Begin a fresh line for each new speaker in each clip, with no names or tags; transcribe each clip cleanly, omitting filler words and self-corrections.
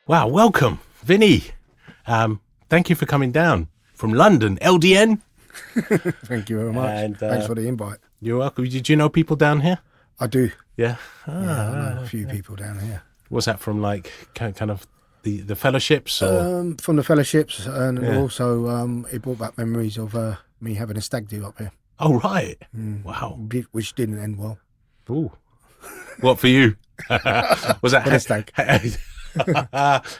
Wow, welcome, Vinny. Thank you for coming down from London, LDN.
Thank you very much.
And,
Thanks for the invite.
You're welcome. Did you know people down here?
I do.
Yeah.
I know a few people down here.
Was that from like kind of the fellowships? Or?
From the fellowships, and also it brought back memories of me having a stag do up here.
Oh, right. Wow.
Which didn't end well.
Ooh. What for you? Was that
a stag.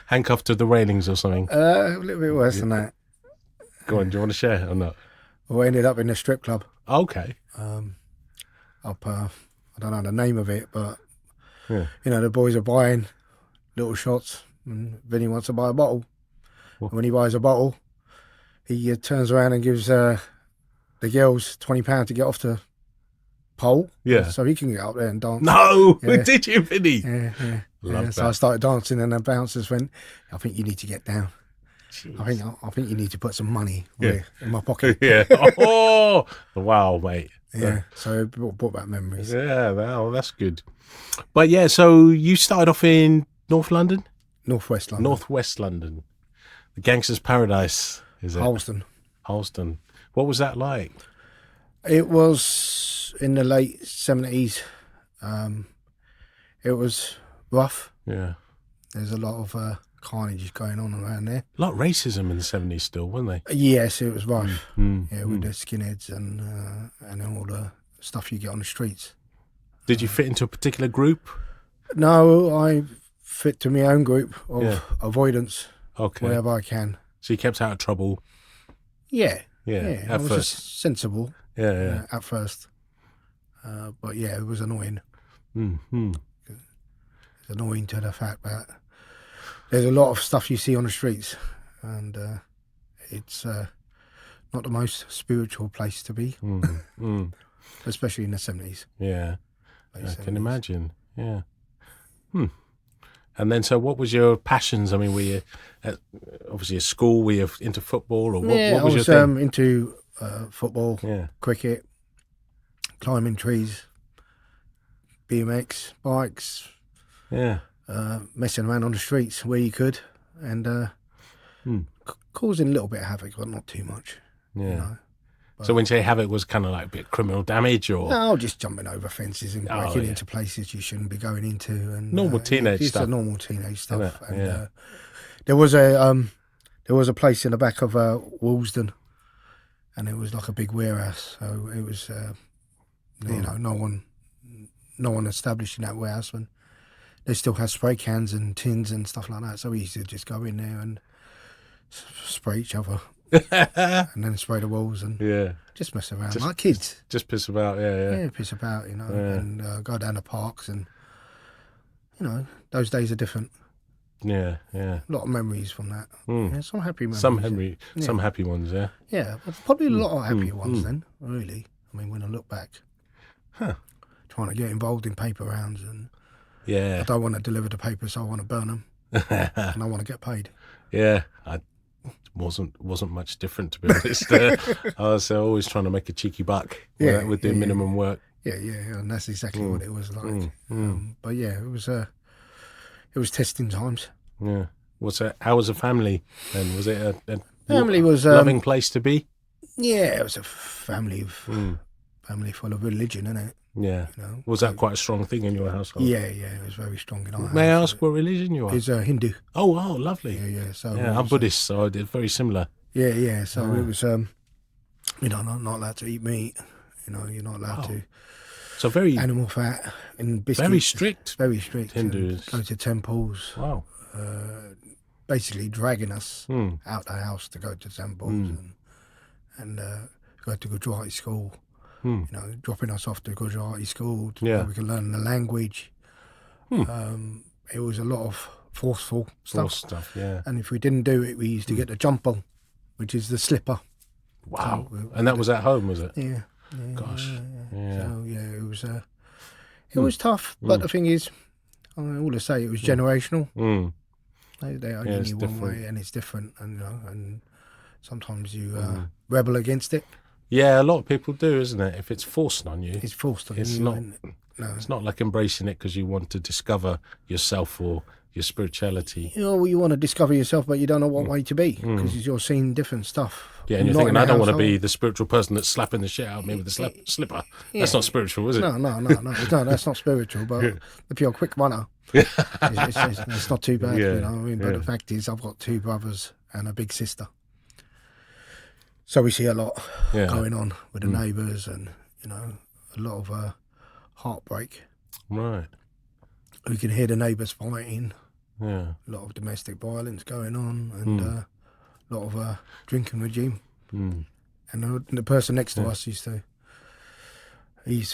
Handcuffed to the railings or something?
A little bit worse than that.
Go on, do you want to share or not?
We ended up in a strip club.
Okay.
Up, I don't know the name of it, but you know, the boys are buying little shots, and Vinny wants to buy a bottle. And when he buys a bottle, he turns around and gives the girls £20 to get off the pole.
Yeah.
So he can get up there and dance.
No, did you, Vinny?
Yeah.
Love that.
So I started dancing, and the bouncers went, "I think you need to get down.
Jeez.
I think you need to put some money in my pocket."
Yeah. Oh, wow, mate.
Yeah. So it brought back memories.
Yeah, well, that's good. But yeah, so you started off in North London?
Northwest London.
Northwest London. The gangster's paradise, is it? Halston. What was that like?
It was in the late 70s. It was rough.
Yeah.
There's a lot of carnage going on around there.
A lot of racism in the 70s still, weren't they?
Yes, it was rough. With the skinheads and all the stuff you get on the streets.
Did you fit into a particular group?
No, I fit to my own group of avoidance wherever I can.
So you kept out of trouble?
Yeah.
At
I was
first.
just sensible. At first. But yeah, it was annoying. It's annoying to the fact that there's a lot of stuff you see on the streets, and it's not the most spiritual place to be, especially in the 70s.
Yeah, I can imagine. Yeah. And then, so what was your passions? I mean, were you obviously at school? Were you into football, or what was your thing?
I was into football, cricket, climbing trees, BMX, bikes.
Yeah.
Messing around on the streets where you could, and causing a little bit of havoc, but not too much.
Yeah.
You know?
So when you say havoc, was kind of like a bit of criminal damage, or
no, just jumping over fences and breaking into places you shouldn't be going into, and
normal teenage
just
stuff.
The normal teenage stuff. And
Yeah.
there was a place in the back of Woolsden, and it was like a big warehouse. So it was, you know, no one established in that warehouse, and they still had spray cans and tins and stuff like that. So we used to just go in there and spray each other, and then spray the walls and just mess around like kids.
Just piss about,
piss about, you know, and go down the parks, and you know, those days are different.
Yeah.
A lot of memories from that. Yeah, some happy memories.
Some happy ones, yeah.
Yeah, but probably a lot of happy ones then. Really, I mean, when I look back, trying to get involved in paper rounds, and I don't want to deliver the papers, so I want to burn them, and I want to get paid.
Yeah, I wasn't much different, to be honest. I was always trying to make a cheeky buck with doing minimum work.
Yeah, and that's exactly what it was like. But yeah, it was testing times.
Yeah. How was the family then? Was it a
family was
loving place to be?
Yeah, it was a family full of religion, innit?
Yeah.
You know,
was that quite a strong thing in your household?
Yeah, it was very strong in our house.
May I ask what religion you are?
It's Hindu.
Oh, wow, lovely.
Yeah. So
I'm Buddhist, so I did very similar.
Yeah. So it was, you know, not allowed to eat meat. You know, you're not allowed to.
So very
animal fat and biscuits. Very strict.
Hindus.
Go to temples.
Wow.
Basically dragging us out the house to go to temples and go to Gujarati school. You know, dropping us off to Gujarati school where we could learn the language. It was a lot of forceful stuff.
Yeah.
And if we didn't do it, we used to get the jumper, which is the slipper.
Wow. And that was at home, was it?
Yeah.
Gosh.
Yeah. So it was tough. But the thing is, I will say it was generational. They only knew one way, and it's different. And you know, and sometimes you rebel against it.
Yeah, a lot of people do, isn't it? If it's forced on you,
it's forced on
you.
Not.
It's not like embracing it because you want to discover yourself or your spirituality.
You know, you want to discover yourself, but you don't know what way to be because you're seeing different stuff.
Yeah, and you're
Not
thinking,
in
I
the
don't want to
household.
be the spiritual person that's slapping the shit out of me with the slipper. That's not spiritual, is it?
No, that's not spiritual. But if you're a quick runner, it's not too bad, you know what I mean? But the fact is, I've got 2 brothers and a big sister. So we see a lot going on with the neighbours and, you know, a lot of heartbreak.
Right.
We can hear the neighbours fighting.
Yeah.
A lot of domestic violence going on and a lot of drinking regime. And the person next to us used to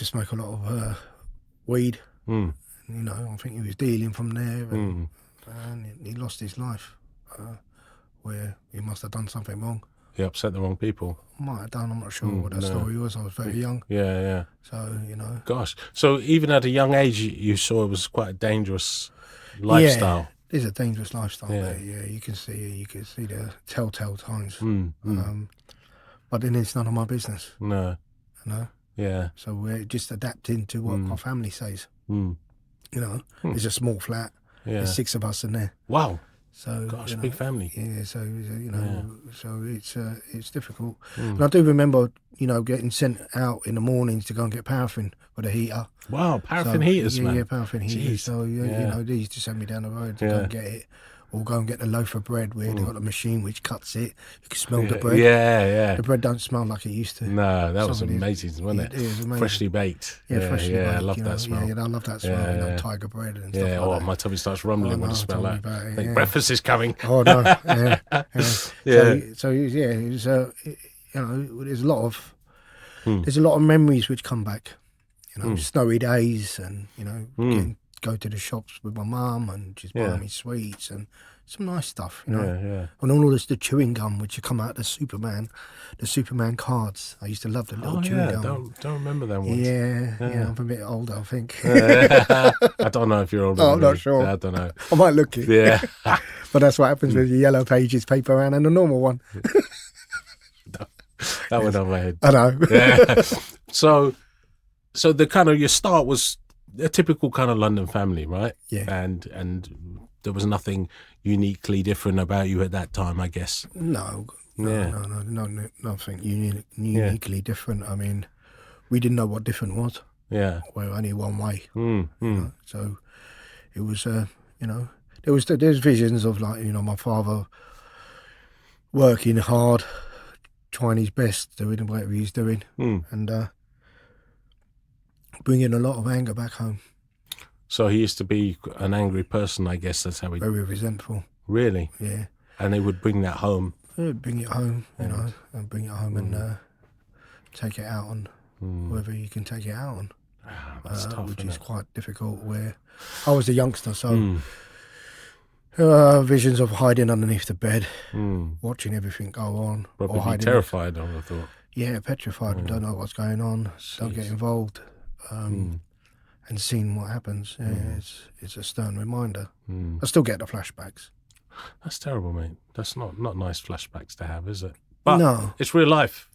smoke a lot of weed. You know, I think he was dealing from there and he lost his life where he must have done something wrong.
He upset the wrong people.
Might have done, I'm not sure what that story was. I was very young.
Yeah.
So, you know.
Gosh. So even at a young age, you saw it was quite a dangerous lifestyle.
Yeah, it's a dangerous lifestyle there. Yeah, you can see the telltale signs. But then it's none of my business.
No.
You know?
Yeah.
So we're just adapting to what our family says. You know, it's a small flat.
Yeah.
There's 6 of us in there.
Wow.
So
gosh,
you know,
big family.
Yeah, so you know, so it's difficult. And I do remember, you know, getting sent out in the mornings to go and get paraffin for the heater.
Wow, paraffin heaters, man.
Yeah, paraffin heaters. So you know, they used to send me down the road to go and get it, or go and get the loaf of bread where they got the machine which cuts it. You can smell the bread.
Yeah.
The bread don't smell like it used to.
No, that was amazing, wasn't it?
It was amazing.
Freshly baked.
Freshly baked.
I love that smell.
Yeah, I love that smell. You know, tiger bread and stuff like that.
My tummy starts rumbling when I smell that.
It,
Think breakfast is coming.
Oh no, So it was, you know, there's a lot of memories which come back. You know, snowy days, and you know, go to the shops with my mum, and she's buying me sweets and some nice stuff. You know, and all this the chewing gum which you come out the Superman cards. I used to love the little chewing gum.
Don't remember them ones.
Yeah, I'm a bit older, I think.
I don't know if you're older.
I'm not sure.
I don't know.
I might look it.
Yeah.
But that's what happens with the yellow pages paper round and the normal one.
That went on my head.
I know.
Yeah. So the kind of your start was a typical kind of London family, right? Yeah. And there was nothing uniquely different about you at that time, I guess.
No, nothing uniquely different. I mean, we didn't know what different was. Yeah. We're only one way. You know? So it was, you know, there's visions of, like, you know, my father working hard, trying his best, doing whatever he's doing, and bringing a lot of anger back home.
So he used to be an angry person, I guess. That's how he...
Very resentful.
Really?
Yeah.
And they would bring that home?
Bring it home, you know, and bring it home and take it out on whoever you can take it out on.
That's tough,
which
isn't
is
it?
quite difficult, where I was a youngster, so visions of hiding underneath the bed, watching everything go on.
Probably
or hiding
terrified, I would have thought.
Yeah, petrified. Don't know what's going on. Don't get involved. And seeing what happens. Yeah, it's a stern reminder. I still get the flashbacks.
That's terrible, mate. That's not nice flashbacks to have, is it? But
no.
It's real life.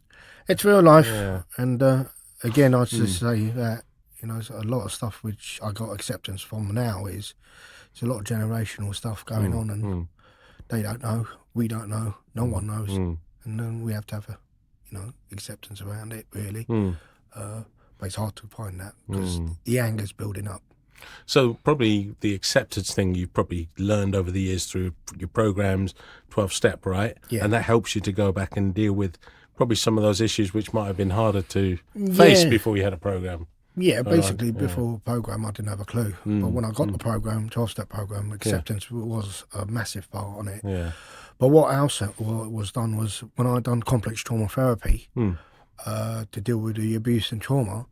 It's real life. Yeah. And again, I just say that, you know, a lot of stuff which I got acceptance from now is there's a lot of generational stuff going on, and they don't know, we don't know, no one knows, and then we have to have a, you know, acceptance around it, really. But it's hard to find that because the anger's building up.
So probably the acceptance thing you probably learned over the years through your programs, 12-step, right? Yeah. And that helps you to go back and deal with probably some of those issues which might have been harder to face before you had a program.
Yeah, basically before program I didn't have a clue. But when I got the program, 12-step program, acceptance was a massive part on it. Yeah. But what else was done was when I done complex trauma therapy to deal with the abuse and trauma,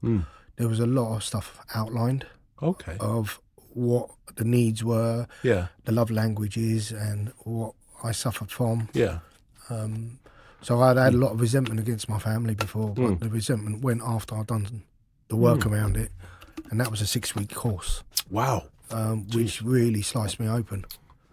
there was a lot of stuff outlined.
Okay.
Of what the needs were, the love languages, and what I suffered from. Yeah. So I'd had a lot of resentment against my family before, but the resentment went after I'd done the work around it, and that was a 6-week course.
Wow.
Which really sliced me open.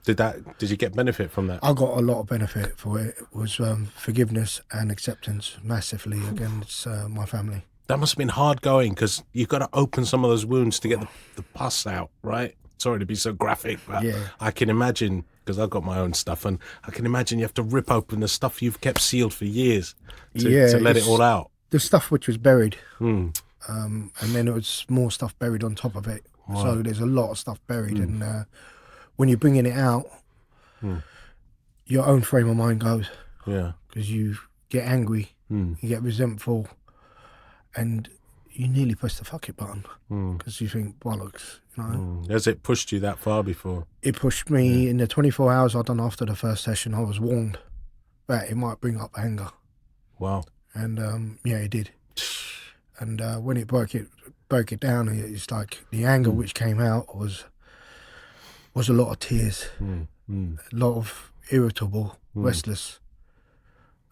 Did you get benefit from that?
I got a lot of benefit for it. It was forgiveness and acceptance massively against my family.
That must have been hard going because you've got to open some of those wounds to get the pus out, right? sorry to be so graphic, but
Yeah.
I can imagine, because I've got my own stuff, and I can imagine you have to rip open the stuff you've kept sealed for years to let it all out.
The stuff which was buried,
Mm.
and then there was more stuff buried on top of it.
Right.
So there's a lot of stuff buried, and when you're bringing it out, your own frame of mind goes.
Yeah.
Because you get angry, you get resentful, and you nearly press the fuck it button because you think, bollocks, you know.
Has it pushed you that far before?
It pushed me in the 24 hours I'd done after the first session. I was warned that it might bring up anger.
Wow.
And yeah, it did. And when it broke it down, it's like the anger which came out was a lot of tears, a lot of irritable, restless,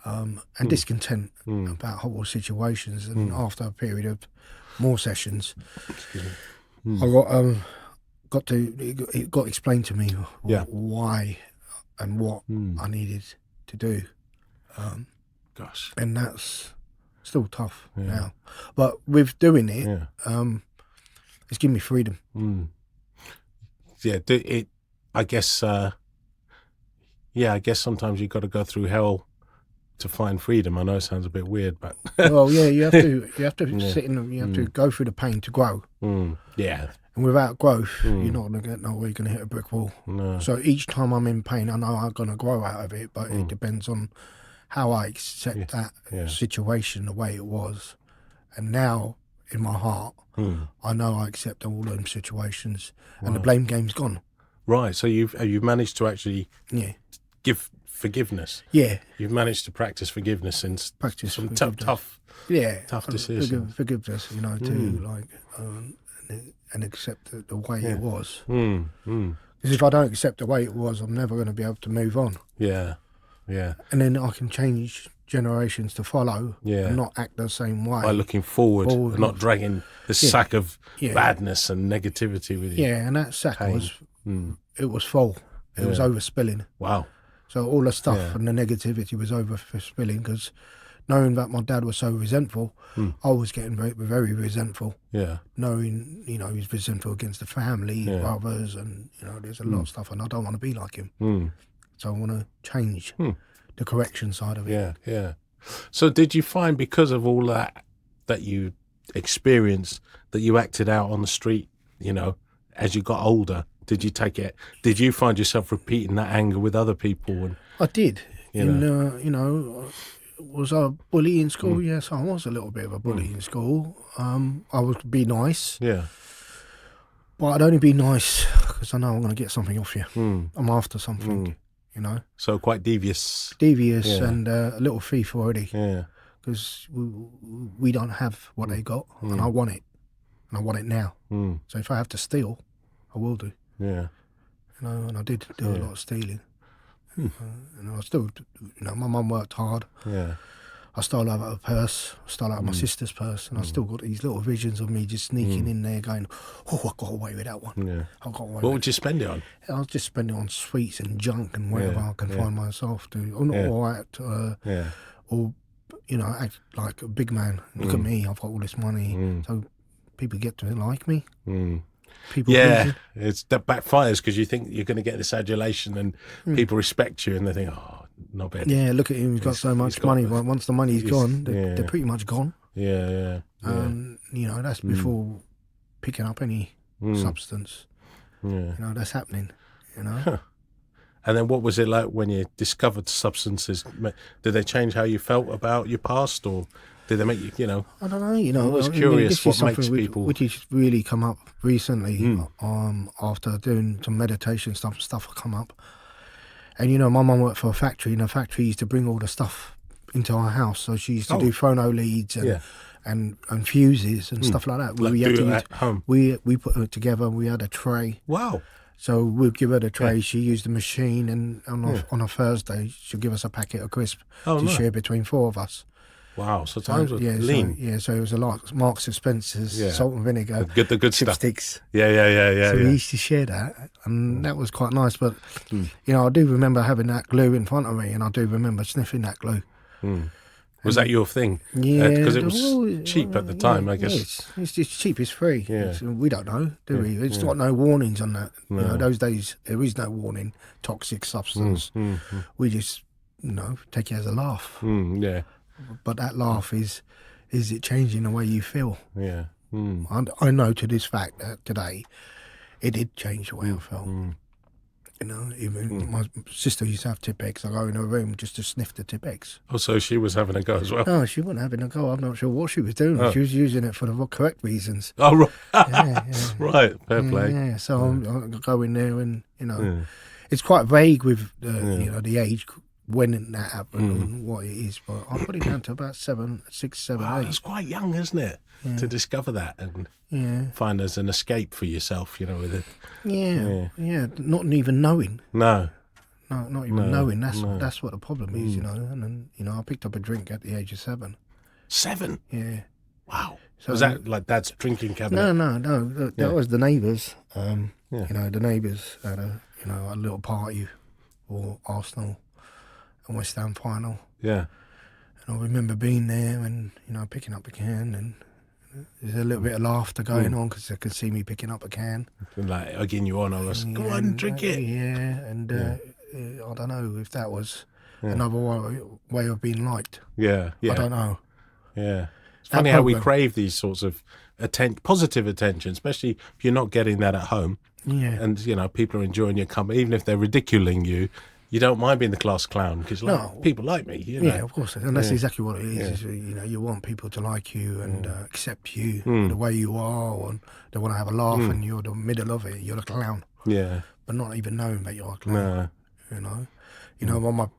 and discontent about whole situations. And after a period of more sessions, I it got explained to me why and what I needed to do.
Gosh.
And that's still tough now. But with doing it, it's given me freedom.
Yeah, I guess, I guess sometimes you've got to go through hell to find freedom. I know it sounds a bit weird, but
well, yeah, you have to sit in, you have to go through the pain to grow.
Yeah.
And without growth, you're not going to get nowhere. You're going to hit a brick wall.
No.
So each time I'm in pain, I know I'm going to grow out of it, but it depends on how I accept that situation the way it was. And now, in my heart, I know I accept all those situations, and the blame game's gone.
Right. So you've managed to actually give forgiveness.
Yeah.
You've managed to practice forgiveness in some tough decisions.
Forgiveness, you know, to and accept the way it was. Because if I don't accept the way it was, I'm never going to be able to move on.
Yeah. Yeah.
And then I can change generations to follow and not act the same way.
By looking forward and not dragging the sack of badness and negativity with you.
Yeah, and that sack was full. It was overspilling.
Wow.
So all the stuff and the negativity was overspilling because knowing that my dad was so resentful, I was getting very, very resentful. Yeah. Knowing, you know, he's resentful against the family, brothers, and, you know, there's a lot of stuff, and I don't want to be like him. So I want to change the correction side of it.
Yeah, yeah. So did you find, because of all that you experienced, that you acted out on the street, you know, as you got older? Did you find yourself repeating that anger with other people? And
I did. You know, was I a bully in school? Yes, I was a little bit of a bully in school. I would be nice. Yeah. But I'd only be nice because I know I'm going to get something off you. I'm after something, you know.
So quite devious.
And a little thief already. Yeah. Because we don't have what they got, and I want it. And I want it now. So if I have to steal, I will do. Yeah. You know, and I did do a lot of stealing. And I still, you know, my mum worked hard. Yeah. I stole out of her purse, I stole out of my sister's purse, and I still got these little visions of me just sneaking in there going, oh, I got away with that one. Yeah. I got away
what would you spend it on?
I was just spending it on sweets and junk and whatever I can find myself to. Or, you know, act like a big man. Look at me, I've got all this money. So people get to like me. People
it's that backfires because you think you're going to get this adulation and people respect you and they think, oh, not bad.
Yeah, look at him, he's got so much money. Once the money's gone, they're pretty much gone.
Yeah.
You know, that's before picking up any substance. You know, that's happening, you know.
And then what was it like when you discovered substances? Did they change how you felt about your past, or did they make you, you know?
I don't know, you know.
I'm always curious what makes people...
Which has really come up recently after doing some meditation stuff come up. And, you know, my mum worked for a factory, and the factory used to bring all the stuff into our house. So she used to do phono leads and fuses and stuff like that.
Like we had to at home?
We put it together, we had a tray.
Wow.
So we'd give her the tray, she used the machine, and on a Thursday, she'll give us a packet of crisp to share between four of us.
Wow, so times were lean.
So it was a lot. Marks and Spencer's, salt and vinegar,
the good stuff.
Chipsticks.
Yeah.
So we used to share that, and that was quite nice. But you know, I do remember having that glue in front of me, and I do remember sniffing that glue.
Was that your thing?
Yeah,
Because it was cheap at the time, I guess.
Yeah, it's cheap. It's free.
Yeah.
We don't know, do we? It's got no warnings on that.
No.
You know, those days there is no warning. Toxic substance. We just, take it as a laugh.
Yeah.
But that laugh is it changing the way you feel?
Yeah.
I know to this fact that today it did change the way I felt. Even my sister used to have Tipex. I go in her room just to sniff the Tipex.
Oh, so she was having a go as well?
No, she wasn't having a go. I'm not sure what she was doing.
Oh.
She was using it for the correct reasons.
Oh, right.
Yeah.
Right, fair play.
Yeah, so I go in there and, it's quite vague with, the age when that happened and what it is. But I put it down to about 6, 7, 8.
That's quite young, isn't it? To discover that and find as an escape for yourself, with it.
Yeah, not even knowing.
No.
No, not even knowing. That's what the problem is, And then, I picked up a drink at the age of 7.
7?
Yeah.
Wow. So was that like Dad's drinking cabinet?
No. That was the neighbours. The neighbours had a little party for Arsenal and West Ham final.
Yeah.
And I remember being there and, picking up a can and there's a little bit of laughter going on because they could see me picking up a can.
Like, egging you on, go on, drink it.
Yeah, and I don't know if that was another way of being liked.
Yeah.
I don't know.
Yeah. It's funny how we crave these sorts of positive attention, especially if you're not getting that at home.
Yeah.
And, people are enjoying your company, even if they're ridiculing you. You don't mind being the class clown because people like me.
Yeah, of course. And that's exactly what it is. You want people to like you and accept you the way you are. And they want to have a laugh and you're the middle of it. You're the clown.
Yeah.
But not even knowing that you're a clown. No.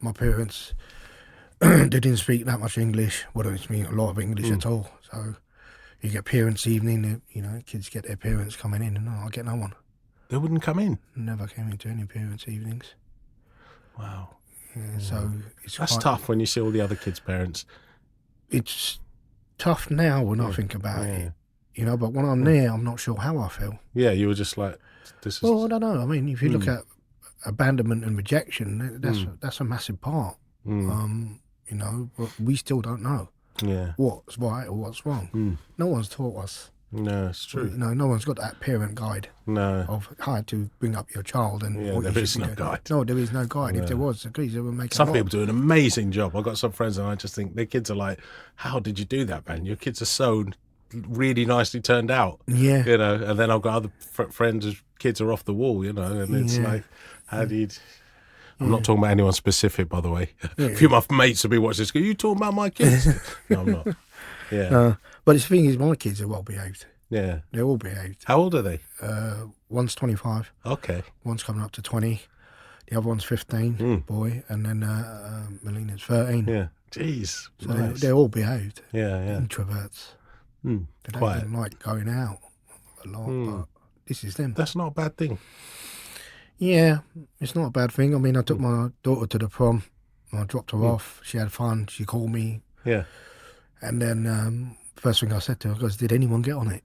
My parents, they didn't speak that much English. Well, they didn't speak a lot of English at all. So you get parents' evening, kids get their parents coming in and I get no one.
They wouldn't come in?
Never came into any parents' evenings.
Wow.
Yeah, so
that's tough when you see all the other kids' parents.
It's tough now when I think about it, but when I'm there, I'm not sure how I feel.
Yeah, you were just like, this is...
Well, I don't know. I mean, if you look at abandonment and rejection, that's a massive part. But we still don't know what's right or what's wrong. No one's taught us.
No, it's true.
No one's got that parent guide of how to bring up your child. And
there is no guide.
No, there is no guide. If there was, they would make
some people do an amazing job. I've got some friends and I just think their kids are like, how did you do that, man? Your kids are so really nicely turned out.
Yeah.
And then I've got other friends whose kids are off the wall, and it's like, how do you... I'm not talking about anyone specific, by the way. A few of my mates will be watching this. Go, you talking about my kids? No, I'm not. Yeah.
But the thing is, my kids are well behaved.
Yeah.
They're all behaved.
How old are they?
One's 25.
Okay.
One's coming up to 20. The other one's 15, boy. And then Melina's 13.
Yeah. Jeez.
So
nice.
they're all behaved.
Yeah.
Introverts. They don't like going out a lot, but this is them.
That's not a bad thing.
Yeah, it's not a bad thing. I mean, I took my daughter to the prom. I dropped her off. She had fun. She called me.
Yeah.
And then first thing I said to her was, did anyone get on it?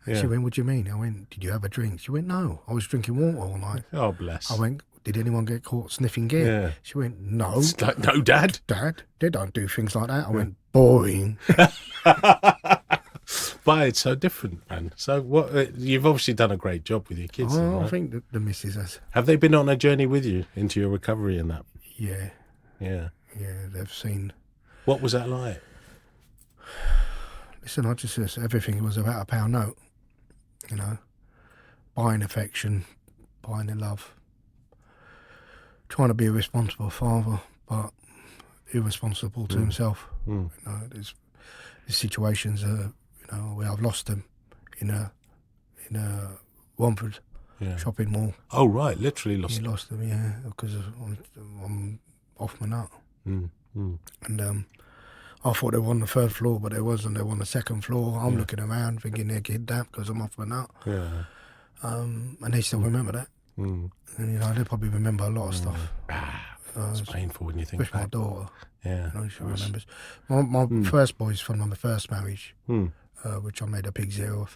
And she went, what do you mean? I went, did you have a drink? She went, no, I was drinking water all night.
Oh, bless.
I went, did anyone get caught sniffing gear?
Yeah.
She went, no.
It's like, no, Dad.
Dad, they don't do things like that. I went, boring.
But it's so different, man. So what? You've obviously done a great job with your kids.
Oh,
right?
I think the missus has.
Have they been on a journey with you into your recovery and that?
Yeah.
Yeah.
Yeah, they've seen.
What was that like?
Listen, I just everything was about a pound note. Buying affection, buying their love. Trying to be a responsible father, but irresponsible to himself. There's situations where I've lost them in a Romford shopping mall.
Oh right, literally lost.
You lost them, yeah, because I'm off my nut. And I thought they were on the third floor, but they wasn't. They were on the second floor. I'm looking around thinking they're kidnapped because I'm off my nut.
Yeah.
And they still remember that. And they probably remember a lot of stuff.
It's painful when you think
back. My daughter.
Yeah.
She remembers. My first boy's from my first marriage, which I made a big zero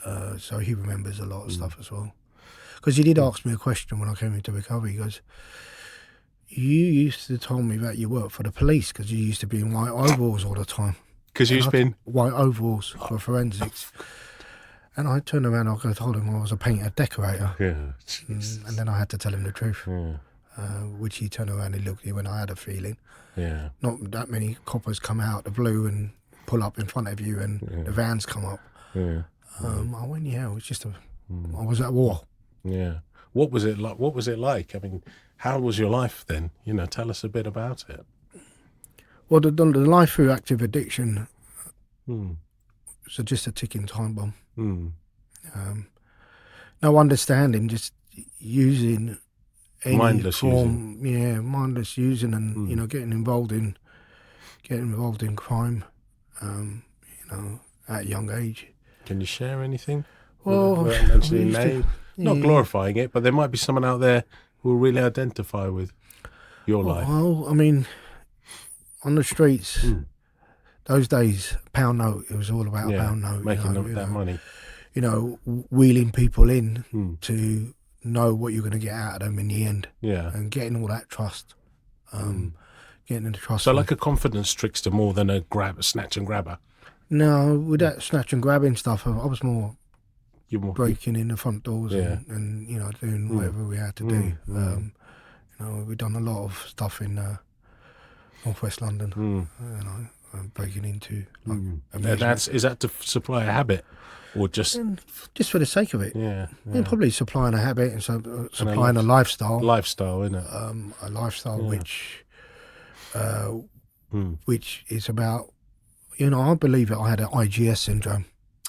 of. So he remembers a lot of stuff as well. Because he did ask me a question when I came into recovery. He goes, You used to tell me that you worked for the police because you used to be in white overalls all the time.
Because you've been
white overalls for forensics. And I turned around and I told him I was a painter decorator.
Yeah.
And then I had to tell him the truth.
Yeah.
Which he turned around and looked at me when I had a feeling.
Yeah.
Not that many coppers come out the blue and pull up in front of you and the vans come up.
Yeah.
I went, yeah, it was just I was at war.
Yeah. What was it like? I mean, how was your life then? You know, tell us a bit about it.
Well, the life through active addiction was just a ticking time bomb. No understanding, just using any
mindless
form,
using.
mindless using, and you know, getting involved in crime, you know, at a young age.
Can you share anything?
Well,
without mentioning name? Not glorifying it, but there might be someone out there who will really identify with your life.
Well, I mean, on the streets, those days, pound note, it was all about pound note.
Making that money.
You know, wheeling people in to know what you're going to get out of them in the end. Yeah. And getting all that trust. Getting into trust.
So like a confidence trickster more than a snatch and grabber?
No, with that snatch and grabbing stuff, I was more breaking in the front doors and you know, doing whatever we had to do. You know, we've done a lot of stuff in northwest London. You know, breaking into like
is that to supply a habit, or just
for the sake of it? Yeah, probably supplying a habit and supplying a lifestyle.
Lifestyle, isn't it?
A lifestyle which is about, you know, I believe I had an IGS syndrome.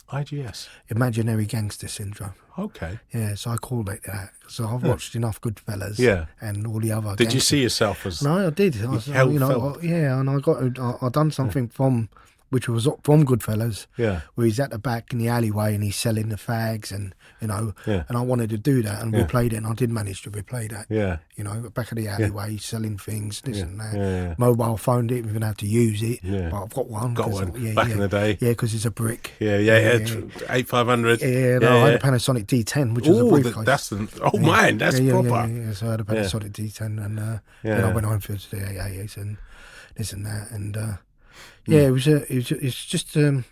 IGS?
Imaginary Gangster Syndrome.
Okay.
Yeah, so I called it that. So I've watched enough Goodfellas and all the other
Did you see yourself as...
No, I did. And I done something which was from Goodfellas, where he's at the back in the alleyway and he's selling the fags and, you know, and I wanted to do that and replay it, and I did manage to replay that. Yeah. You know, back of the alleyway, selling things, this and that. Yeah. Mobile phone, didn't even have to use it, but I've got one.
Back in the day.
Yeah, because it's a brick.
Yeah. 8500.
Yeah, no, I had a Panasonic D10, which was a briefcase.
That's proper.
Yeah, so I had a Panasonic D10 and then I went home for the AAs and this and that, and it's just the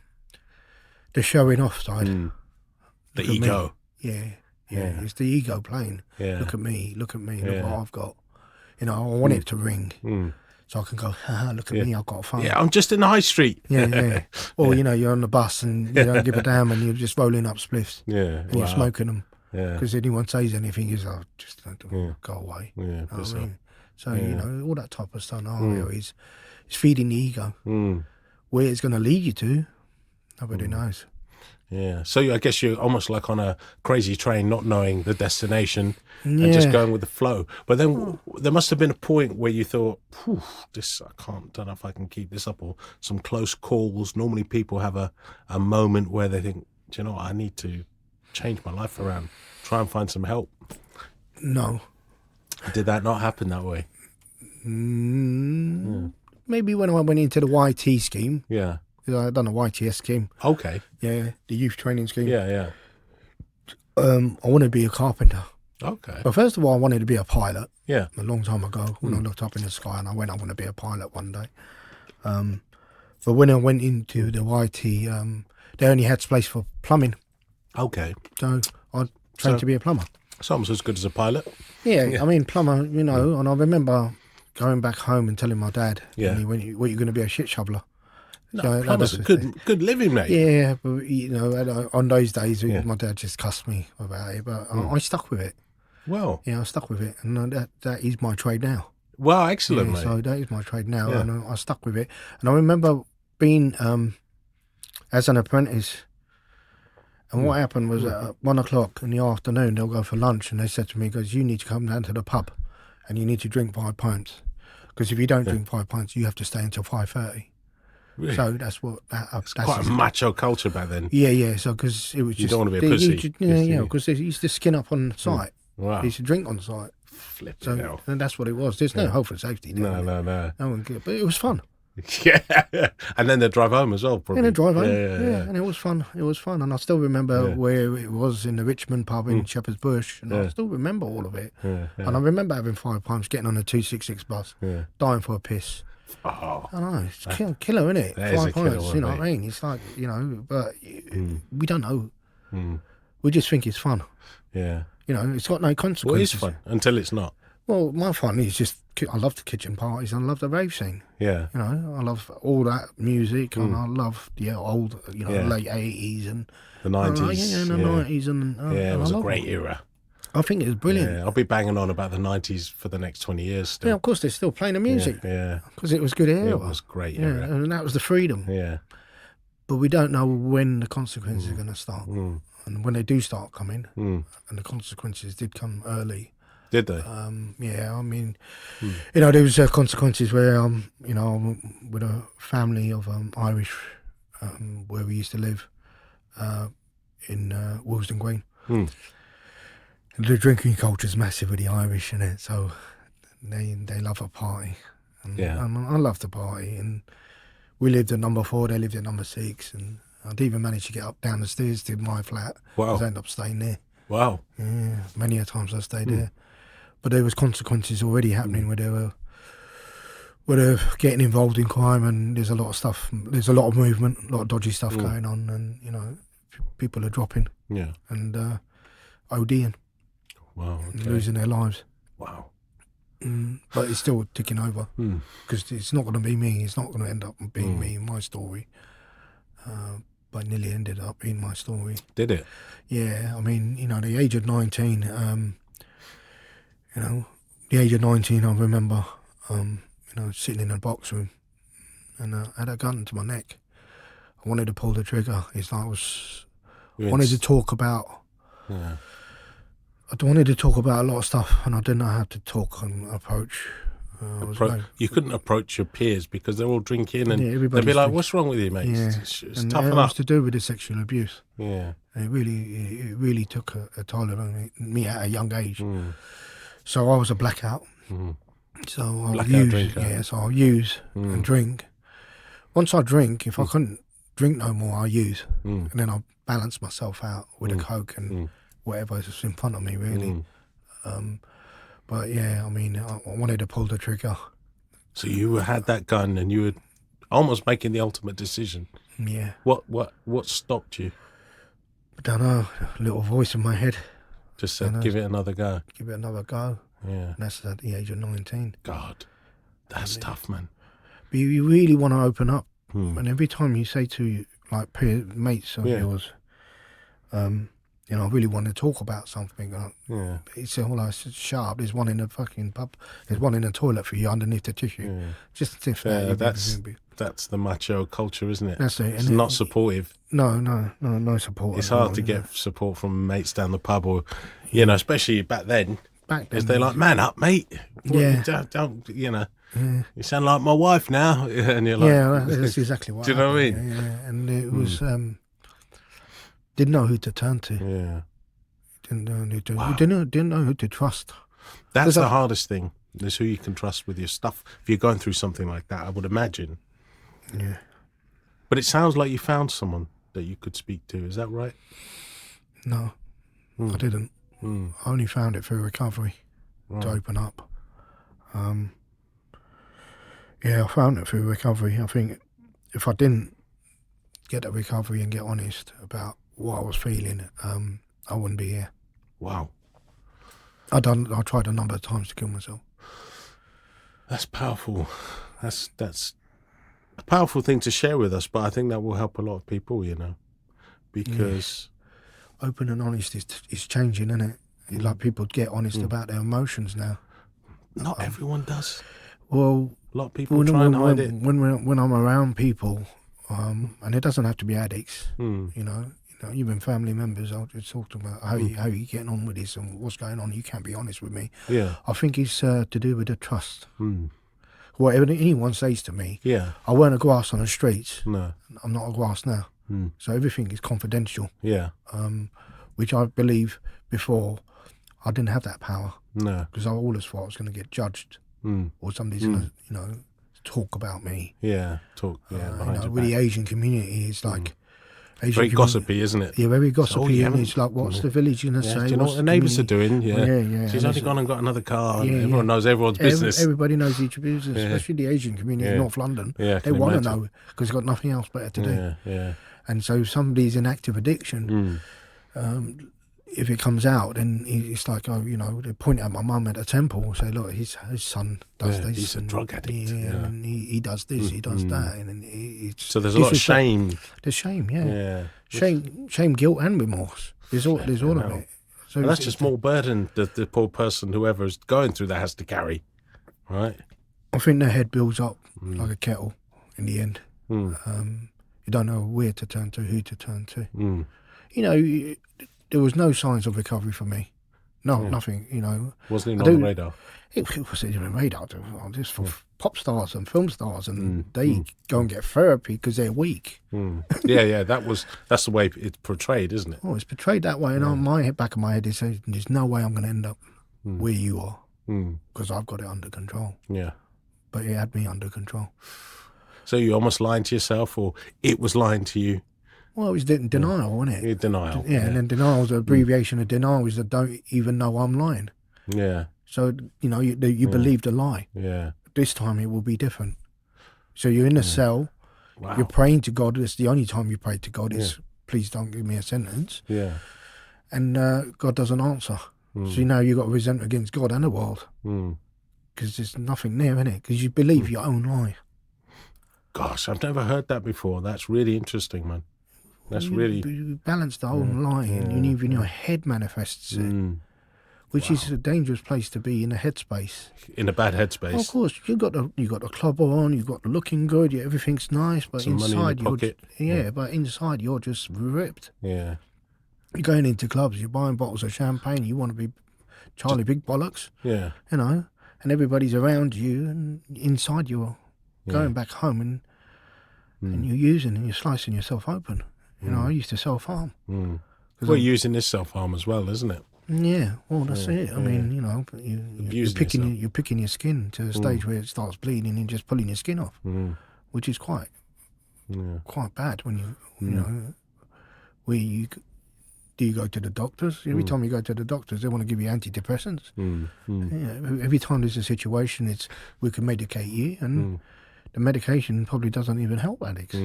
showing off side.
The ego.
Yeah. It's the ego playing. Yeah. Look at me, look what I've got. You know, I want it to ring. So I can go, look at me, I've got a phone.
Yeah, I'm just in the high street.
Yeah. Or, you know, you're on the bus and you don't give a damn and you're just rolling up spliffs. Yeah. And you're smoking them. Yeah. Because anyone says anything, you're like, just go away. Yeah. You know what I mean? So, you know, all that type of scenario is feeding the ego. Where it's going to lead you to, nobody knows.
Yeah. So I guess you're almost like on a crazy train, not knowing the destination and just going with the flow. But then there must have been a point where you thought, don't know if I can keep this up, or some close calls. Normally people have a moment where they think, do you know what, I need to change my life around, try and find some help.
No.
Did that not happen that way?
Maybe when I went into the YT scheme.
Yeah.
I'd done a YTS scheme.
Okay.
Yeah, the youth training scheme.
Yeah.
I wanted to be a carpenter.
Okay.
But first of all, I wanted to be a pilot.
Yeah.
A long time ago, when I looked up in the sky and I want to be a pilot one day. But when I went into the YT, they only had space for plumbing.
Okay.
So I trained to be a plumber.
So almost as good as a pilot.
Yeah. I mean, plumber, you know, and I remember going back home and telling my dad, you're going to be a shit shoveler.
No, plumber's a good living, mate.
Yeah, but you know, on those days, my dad just cussed me about it, but I stuck with it.
Well,
I stuck with it, and that is my trade now.
Well, excellent, mate.
So that is my trade now, and I stuck with it. And I remember being as an apprentice, and what happened was at 1 o'clock in the afternoon, they'll go for lunch, and they said to me, "Goes, you need to come down to the pub, and you need to drink 5 pints, because if you don't drink 5 pints, you have to stay until 5:30." Really? So that's what... It's
quite a macho culture back then.
Yeah. So because it was just...
You don't want to be a pussy.
Because they used to skin up on site.
Wow.
They used to drink on site.
And
that's what it was. There's no health and safety.
No.
No one could, but it was fun.
Yeah, and then they drive home as well, probably.
In a drive home,
Yeah.
and it was fun. It was fun, and I still remember where it was in the Richmond pub in Shepherd's Bush, and I still remember all of it. And I remember having 5 pints, getting on a 266 bus, dying for a piss.
Oh,
I know, it's killer, isn't it?
that is
5
a killer
pints,
one,
you know
mate.
what I mean? It's like, you know, but we don't know.
Mm.
We just think it's fun.
Yeah.
You know, it's got no consequences.
Well, it's fun until it's not.
Well, my fun is just, I love the kitchen parties, I love the rave scene.
Yeah.
You know, I love all that music, and I love the old, you know, late 80s and
the 90s.
Yeah, the 90s. And
it was a
I
great era.
I think it was brilliant.
Yeah, I'll be banging on about the 90s for the next 20 years still.
Yeah, of course, they're still playing the music.
Yeah.
Because it was good era.
It was great
Yeah,
era.
and that was the freedom.
Yeah.
But we don't know when the consequences are going to start.
Mm.
And when they do start coming,
Mm.
and the consequences did come early.
Did they?
Yeah, I mean, you know, there was consequences where, you know, I'm with a family of Irish, where we used to live in Willesden Green.
Mm.
The drinking culture is massive with the Irish in it, so they love a party. And I love the party, and we lived at number 4, they lived at number 6, and I'd even manage to get up down the stairs to my flat.
Wow.
I ended up staying there.
Wow.
Yeah, many a times I stayed there. But there was consequences already happening where they were getting involved in crime, and there's a lot of stuff. There's a lot of movement, a lot of dodgy stuff going on, and you know, people are dropping and ODing, and losing their lives.
Wow.
But it's still ticking over because it's not going to be me. It's not going to end up being me in my story. But it nearly ended up being my story.
Did it?
Yeah, I mean, you know, the age of 19. You know, the age of 19, I remember, you know, sitting in a box room, and I had a gun to my neck. I wanted to pull the trigger. It's like I wanted to talk about.
Yeah.
I wanted to talk about a lot of stuff, and I didn't know how to talk and approach.
You couldn't approach your peers because they're all drinking, and they'd
everybody's
be like,
drinking.
"What's wrong with you, mate?
Yeah,
It's
and
toughen
it was
up."
to do with the sexual abuse.
Yeah.
And it really took a toll on me at a young age. So I was a blackout. So I'll
Blackout
use,
drinker.
so I'll use and drink. Once I drink, if I couldn't drink no more, I'll use, and then I'll balance myself out with a Coke and whatever is in front of me, really. But yeah, I mean, I wanted to pull the trigger.
So you had that gun, and you were almost making the ultimate decision.
Yeah.
What stopped you?
I don't know. A little voice in my head.
Just said, "Give it another go."
Give it another go.
Yeah.
And that's at the age of 19.
God, that's tough, man.
But you really want to open up. And every time you say to, like, peer mates of yours, you know, I really want to talk about something. He said, well, I said, shut up. There's one in the fucking pub. There's one in the toilet for you underneath the tissue.
Yeah.
Just if
that's the macho culture, isn't it?
That's it.
It's not supportive.
No support.
It's hard to get support from mates down the pub, or, you know, especially back then. Because they're like, "Man up, mate.
Yeah.
Don't you know, you sound like my wife now." And you're like,
yeah, that's exactly what
do you know what I
mean? Yeah. And it was, didn't know who to turn to.
Yeah.
Didn't know who to, didn't know who to trust.
That's the hardest thing, is who you can trust with your stuff. If you're going through something like that, I would imagine.
Yeah.
But it sounds like you found someone that you could speak to. Is that right?
No, I didn't. I only found it through recovery to open up. Yeah, I found it through recovery. I think if I didn't get that recovery and get honest about what I was feeling, I wouldn't be here.
Wow.
I tried a number of times to kill myself.
That's powerful. That's a powerful thing to share with us, but I think that will help a lot of people, you know, because
open and honest is changing, isn't it? Like, people get honest about their emotions now.
Not everyone does.
Well,
a lot of people try and hide it.
When I'm around people, and it doesn't have to be addicts, you know, even family members, I'll just talk to them about how you getting on with this and what's going on. You can't be honest with me.
Yeah.
I think it's to do with the trust. Whatever anyone says to me, I weren't a grass on the streets.
No.
I'm not a grass now. So everything is confidential.
Yeah.
Which I believe before I didn't have that power.
No.
Because I always thought I was going to get judged, or somebody's going to, you know, talk about me.
Talk. Yeah,
You
behind
know,
your
with
back.
the Asian community, it's like Asian
Very
community.
gossipy, isn't it?
Yeah, very
So,
gossipy, and it's like, what's the village going to
Yeah,
say?
do you know
What's
what the neighbours are
community-
doing? Yeah,
yeah.
she's
and
only
it's-
gone and got another car. And
Yeah,
everyone knows everyone's business.
Everybody knows each other's business, especially the Asian community in
Yeah.
North London.
Yeah, I
They
can
want to
imagine.
know because they've got nothing else better to do.
Yeah.
And so if somebody's in active addiction, if it comes out, then it's like, oh, you know, they point at my mum at a temple and say, look, his son does this.
He's a drug addict.
And he does this, he does that. And then it's
So there's a lot of shame.
There's shame,
Yeah.
Shame, guilt and remorse. There's all of it. So
And that's just more burden that the poor person, whoever's going through that, has to carry, right?
I think their head builds up like a kettle in the end. You don't know where to turn to, who to turn to. You know, there was no signs of recovery for me. No, nothing, you know.
Wasn't even on the radar.
It wasn't even on the radar. Just for pop stars and film stars, and they go and get therapy because they're weak.
Yeah, that's the way it's portrayed, isn't it?
Oh, it's portrayed that way, and on my back of my head, it says, there's no way I'm going to end up where you are because I've got it under control.
Yeah.
But it had me under control.
So you almost lying to yourself, or it was lying to you?
Well, it was denial, wasn't it?
Denial.
Yeah, and then denial, the abbreviation of denial is I don't even know I'm lying.
Yeah.
So, you know, you believe the lie.
Yeah.
This time it will be different. So you're in a cell,
Wow.
you're praying to God. It's the only time you pray to God is, please don't give me a sentence.
Yeah.
And God doesn't answer. So now you've got to resent against God and the world. Because there's nothing there, innit? Because you believe your own lie.
Gosh, I've never heard that before. That's really interesting, man. That's really...
You balance the whole lie, and even your head manifests it, which is a dangerous place to be in a headspace.
In a bad headspace.
Of course, you got the club on, you got the looking good, everything's nice, but
Some money in
inside
your pocket.
but inside you're just ripped.
Yeah.
You're going into clubs, you're buying bottles of champagne, you want to be Charlie Big Bollocks,
Yeah.
you know, and everybody's around you, and inside you're going back home and you're using and you're slicing yourself open. You know, I used to self-harm.
We're using this self-harm as well, isn't it?
Yeah, well, that's it. I mean, you know, you're picking your skin to the stage where it starts bleeding and just pulling your skin off, which is quite bad when you know, do you go to the doctors? Every time you go to the doctors, they want to give you antidepressants. Yeah, every time there's a situation, we can medicate you, and the medication probably doesn't even help addicts.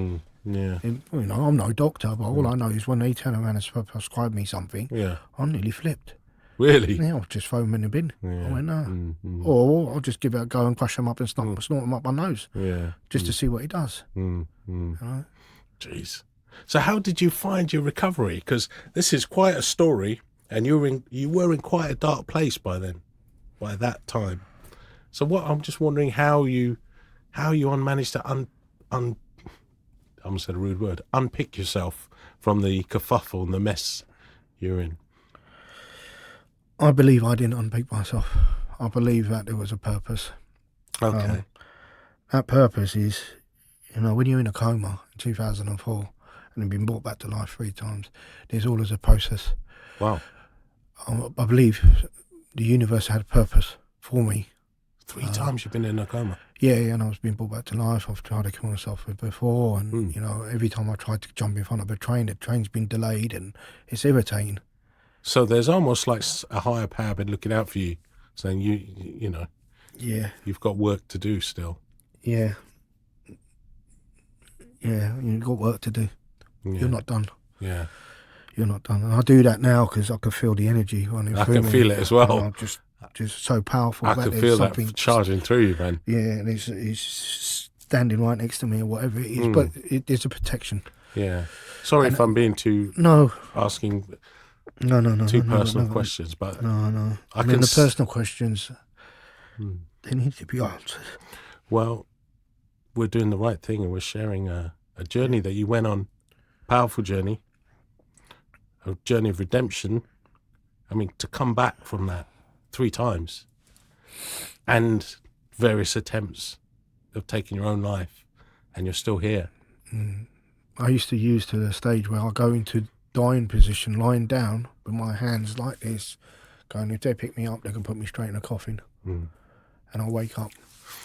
Yeah.
You know, I'm no doctor, but all I know is when they turn around and prescribe me something, I'm nearly flipped.
Really?
Yeah, I'll just throw them in the bin.
Yeah.
I went, no. Or I'll just give it a go and crush them up and snort them up my nose.
Yeah.
Just to see what it does.
Mm.
You know?
Jeez. So how did you find your recovery? Because this is quite a story, and you were in quite a dark place by that time. So I'm just wondering how you managed to I almost said a rude word, unpick yourself from the kerfuffle and the mess you're in.
I believe I didn't unpick myself. I believe that there was a purpose.
Okay.
That purpose is, you know, when you're in a coma in 2004 and you've been brought back to life 3 times, there's always a process.
Wow.
I believe the universe had a purpose for me.
3 times you've been in a coma?
Yeah, and I was being brought back to life. I've tried to kill myself before, and you know, every time I tried to jump in front of a train, the train's been delayed, and it's irritating.
So there's almost like a higher power been looking out for you, saying you know, you've got work to do still.
Yeah, you've got work to do. Yeah. You're not done.
Yeah,
you're not done. And I do that now because I can feel the energy running through me.
I can feel it as well.
I'm just so powerful.
I can feel that charging through you, man.
Yeah, and it's standing right next to me or whatever it is, but it's a protection.
Yeah. Sorry if I'm being too asking.
No.
Too personal questions, but
no. I mean, the personal questions, they need to be answered.
Well, we're doing the right thing, and we're sharing a journey that you went on, powerful journey, a journey of redemption. I mean, to come back from that 3 times, and various attempts of taking your own life, and you're still here.
I used to use to the stage where I go into dying position, lying down with my hands like this, going, if they pick me up, they can put me straight in a coffin. And I'll wake up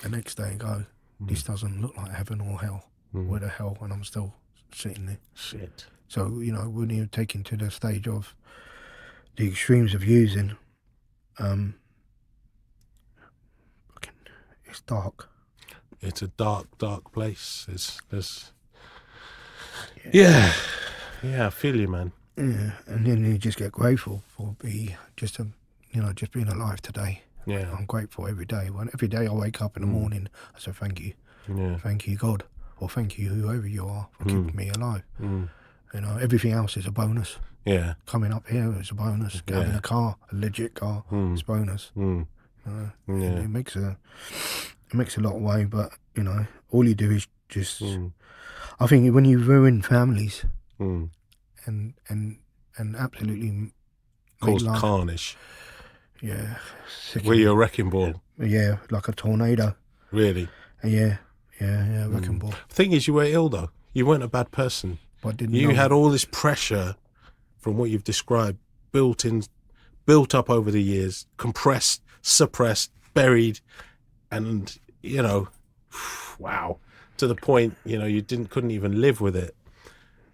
the next day and go, this doesn't look like heaven or hell. Where the hell? And I'm still sitting there.
Shit.
So, you know, when you're taken to the stage of the extremes of using, it's dark.
It's a dark, dark place. There's yeah, I feel you, man.
Yeah, and then you just get grateful for just being alive today.
Yeah,
I'm grateful every day. Every day I wake up in the morning, I say thank you.
Yeah.
Thank you, God, or thank you, whoever you are, for keeping me alive. You know, everything else is a bonus.
Yeah.
Coming up here is a bonus. Having a car, a legit car, is a bonus. And it makes a lot of way, but you know, all you do is just. I think when you ruin families, and absolutely
cause carnage.
Yeah.
Were you a wrecking ball?
Yeah, like a tornado.
Really?
Yeah, wrecking ball.
The thing is, you were ill though. You weren't a bad person.
But
you had all this pressure from what you've described, built up over the years, compressed, suppressed, buried, and you know, wow, to the point you couldn't even live with it.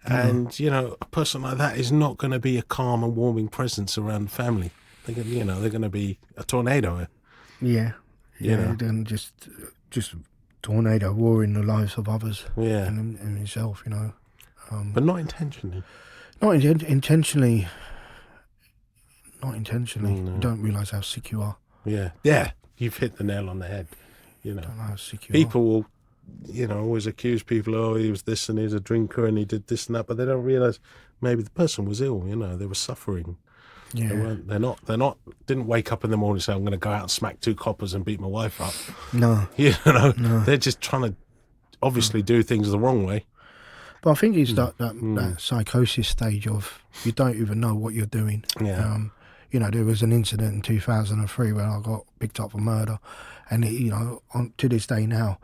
And you know, a person like that is not going to be a calm and warming presence around the family. They're going to be a tornado.
Yeah, then just tornado warring the lives of others.
Yeah,
and himself, you know.
But not intentionally.
Not intentionally. Not intentionally.
No.
You don't realise how sick you are.
Yeah. You've hit the nail on the head. You know,
don't know how sick you
people will, always accuse people. Oh, he was this and he's a drinker and he did this and that, but they don't realise maybe the person was ill. They were suffering.
Yeah.
They're not. Didn't wake up in the morning and say, "I'm going to go out and smack 2 coppers and beat my wife up."
No.
No. They're just trying to obviously do things the wrong way.
But I think it's that psychosis stage of you don't even know what you're doing.
Yeah.
There was an incident in 2003 where I got picked up for murder, and to this day now,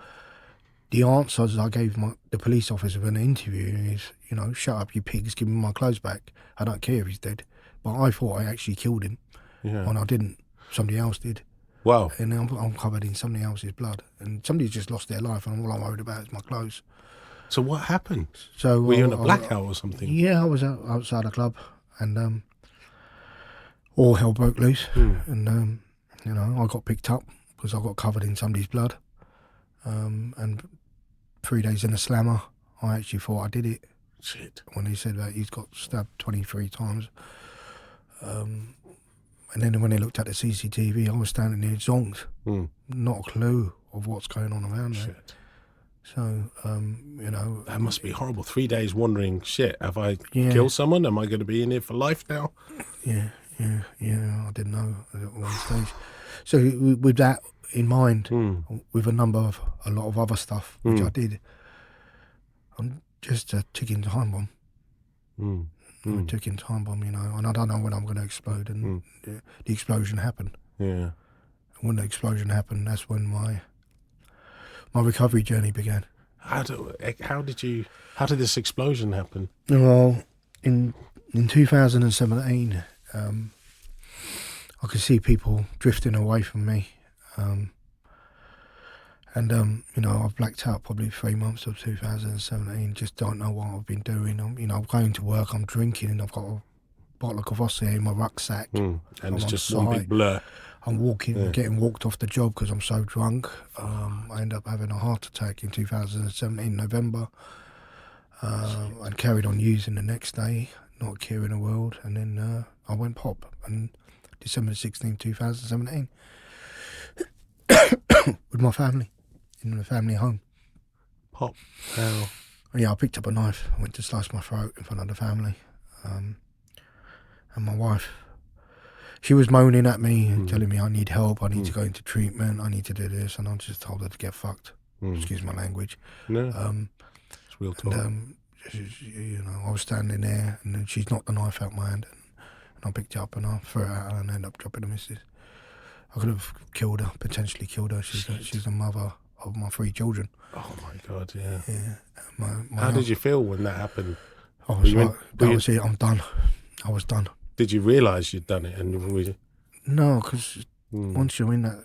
the answers I gave the police officer in the interview is, shut up, you pigs, give me my clothes back. I don't care if he's dead. But I thought I actually killed him, and I didn't. Somebody else did.
Wow.
And I'm covered in somebody else's blood, and somebody's just lost their life, and all I'm worried about is my clothes.
So what happened?
So
were you in a blackout or something?
Yeah, I was outside a club, and all hell broke loose, and I got picked up because I got covered in somebody's blood, and 3 days in a slammer. I actually thought I did it.
Shit.
When he said that he's got stabbed 23 times. And then when they looked at the CCTV, I was standing there zonked, not a clue of what's going on around there.
Shit.
So,
that must be horrible. 3 days wondering, shit, have I killed someone? Am I going to be in here for life now?
Yeah, I didn't know at one stage. So with that in mind, with a lot of other stuff, which I did, I'm just a ticking time bomb. A ticking time bomb, and I don't know when I'm going to explode. And the explosion happened.
Yeah.
When the explosion happened, that's when my recovery journey began.
How did this explosion happen?
Well, in 2017, I could see people drifting away from me, and I've blacked out probably 3 months of 2017. Just don't know what I've been doing. I'm going to work. I'm drinking, and I've got a bottle of Kvass in my rucksack,
and it's just one big blur.
I'm getting walked off the job because I'm so drunk. I end up having a heart attack in 2017 November, and carried on using the next day, not caring the world, and then I went pop on December 16, 2017, with my family. In the family home.
Pop. How?
Yeah, I picked up a knife. I went to slice my throat in front of the family. And my wife, she was moaning at me and telling me I need help, I need to go into treatment, I need to do this, and I just told her to get fucked. Excuse my language.
No. It's real talk.
And, I was standing there, and then she's knocked the knife out my hand, and I picked it up and I threw it at her and ended up dropping the missus. I could have killed her, potentially killed her. She's the mother of my 3 children.
Oh my God, yeah.
Yeah.
How did you feel when that happened?
I was that was it, I'm done. I was done.
Did you realise you'd done it?
No, because once you're in that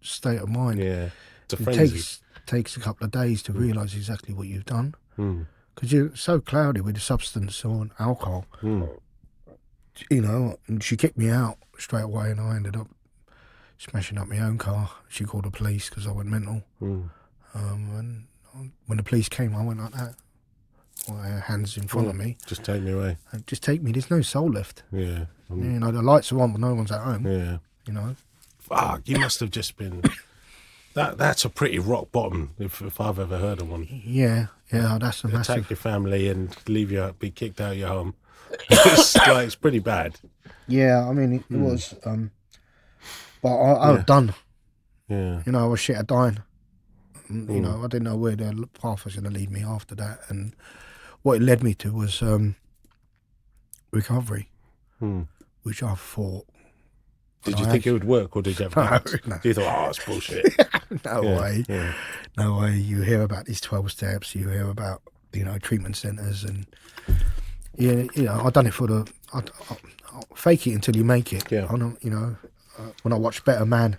state of mind,
it's a frenzy.
takes a couple of days to realise exactly what you've done.
Mm.
Because you're so cloudy with the substance or alcohol. You know, and she kicked me out straight away, and I ended up smashing up my own car. She called the police because I went mental. And when the police came, I went like that. Hands in front of me.
Just take me away.
Just take me. There's no soul left.
Yeah.
You know, the lights are on, but no one's at home.
Yeah.
You know.
Fuck, you must have just been... That's a pretty rock bottom, if I've ever heard of one.
Yeah, that's a massive...
Attack your family and leave you, be kicked out of your home. It's pretty bad.
Yeah, I mean, it was... but I was done.
Yeah.
You know, I was shit at dying. You know, I didn't know where the path was going to lead me after that. And what it led me to was recovery, which I thought...
Did you think it would work, or did you have doubts?
No.
You thought, oh, it's bullshit.
No way. Yeah. No way. You hear about these 12 steps, you hear about, you know, treatment centres, and, you know, I've done it for the... I'll fake it until you make it.
Yeah.
You know, when I watched Better Man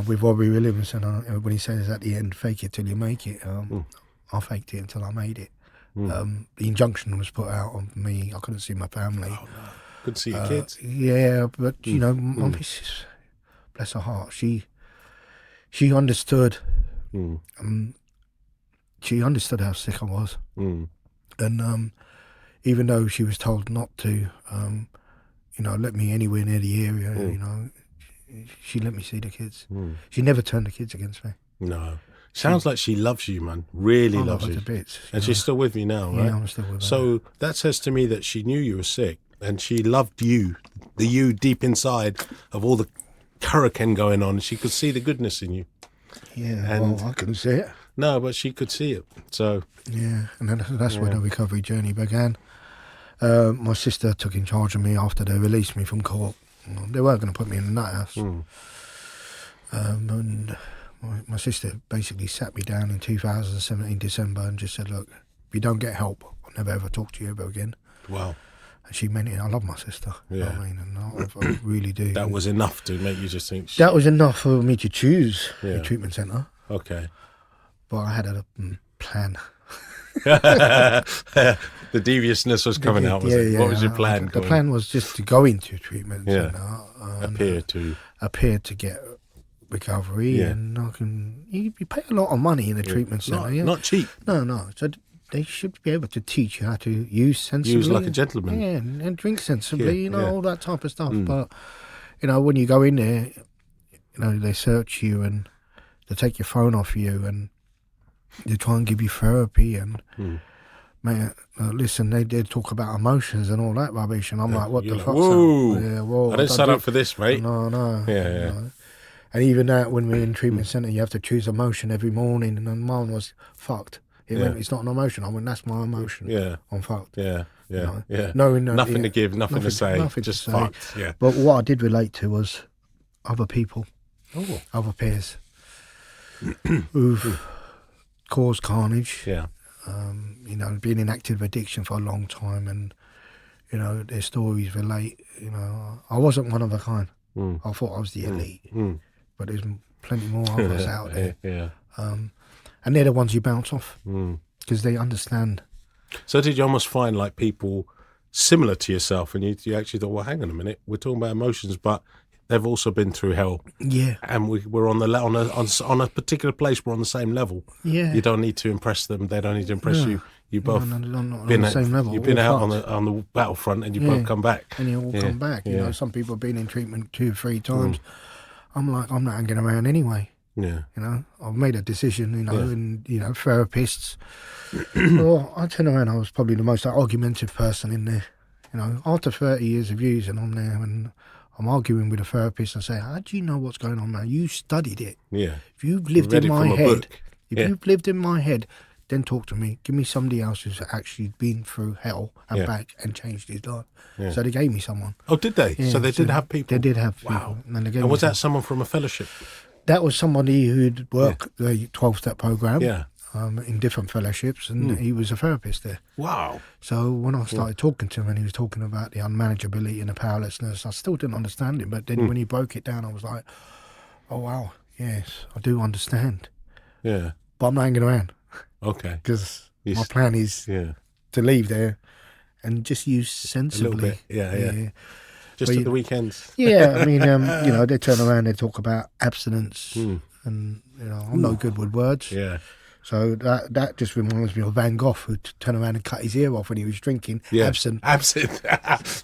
with Robbie Williams, and when he says at the end, fake it till you make it, I faked it until I made it. The injunction was put out on me. I couldn't see my family.
Oh, no. Couldn't see your kids.
Yeah, but you know, my missus, bless her heart, she understood. She understood how sick I was, and even though she was told not to, you know, let me anywhere near the area, you know, she let me see the kids. She never turned the kids against me.
No. Sounds like she loves you, man. Really loves you.
To bits,
and she's still with you now, right?
Yeah, I'm still with her.
So that says to me that she knew you were sick, and she loved you, the you deep inside of all the hurricane going on. She could see the goodness in you.
Yeah, well, I couldn't see it.
No, but she could see it. So
yeah, and then that's where the recovery journey began. My sister took in charge of me after they released me from court. They weren't going to put me in the nut house. And my sister basically sat me down in 2017 December and just said, look, if you don't get help, I'll never ever talk to you ever again.
Wow.
And she meant it. I love my sister. Yeah. You know what I mean? And I really do.
That was enough to make you just think...
That was enough for me to choose the treatment centre.
Okay.
But I had a plan.
The deviousness was coming out, was it? What was your plan?
The plan was just to go into treatment centre. Appear to get recovery, and you pay a lot of money in a treatment centre.
Not cheap.
No. So they should be able to teach you how to use sensibly.
Use like a gentleman.
Yeah, and drink sensibly, all that type of stuff. But, you know, when you go in there, you know, they search you and they take your phone off you and they try and give you therapy and, man, listen, they did talk about emotions and all that rubbish, and I'm like, what the fuck?
Whoa. I didn't sign up for this, mate.
No.
Yeah.
You know? And even that, when we're in treatment centre, you have to choose emotion every morning, and then mine was fucked. It went, it's not an emotion. I went, that's my emotion. Yeah. I'm fucked.
Yeah.
You know?
No, nothing to give, nothing to say, just fucked. Yeah.
But what I did relate to was other people, other peers who've caused carnage.
Yeah.
You know, been in active addiction for a long time, and, you know, their stories relate. You know, I wasn't one of a kind. I thought I was the elite, but there's plenty more of us out there.
Yeah.
And they're the ones you bounce off because they understand.
So did you almost find like people similar to yourself, and you actually thought, well, hang on a minute, we're talking about emotions, but they've also been through hell. Yeah. And we're on a particular place. We're on the same level. Yeah. You don't need to impress them. They don't need to impress you. You both
been on the same level.
You've been out on the battlefront, and you both come back.
And you all come back. You know, some people have been in treatment 2 or 3 times. I'm like, I'm not hanging around anyway. Yeah. You know, I've made a decision, you know, and, you know, therapists. Well, I turn around, I was probably the most argumentative person in there. You know, after 30 years of use, and I'm there and I'm arguing with a therapist and say, how do you know what's going on now? You studied it. Yeah. If you've lived in my head, you've lived in my head, then talk to me. Give me somebody else who's actually been through hell and back and changed his life. Yeah. So they gave me someone.
Oh, did they? Yeah, so they did have people?
They did have people. Wow.
And was that someone from a fellowship?
That was somebody who'd worked the 12-step program in different fellowships, and he was a therapist there. Wow. So when I started talking to him, and he was talking about the unmanageability and the powerlessness, I still didn't understand him. But then when he broke it down, I was like, oh, wow, yes, I do understand.
Yeah.
but I'm not hanging around
Okay.
because my plan is to leave there and just use sensibly.
A little bit. Yeah. Just
but
at the weekends.
Yeah, I mean, they turn around, they talk about abstinence, and I'm no good with words.
Yeah.
So that just reminds me of Van Gogh, who turned around and cut his ear off when he was drinking absinthe.
Absinthe.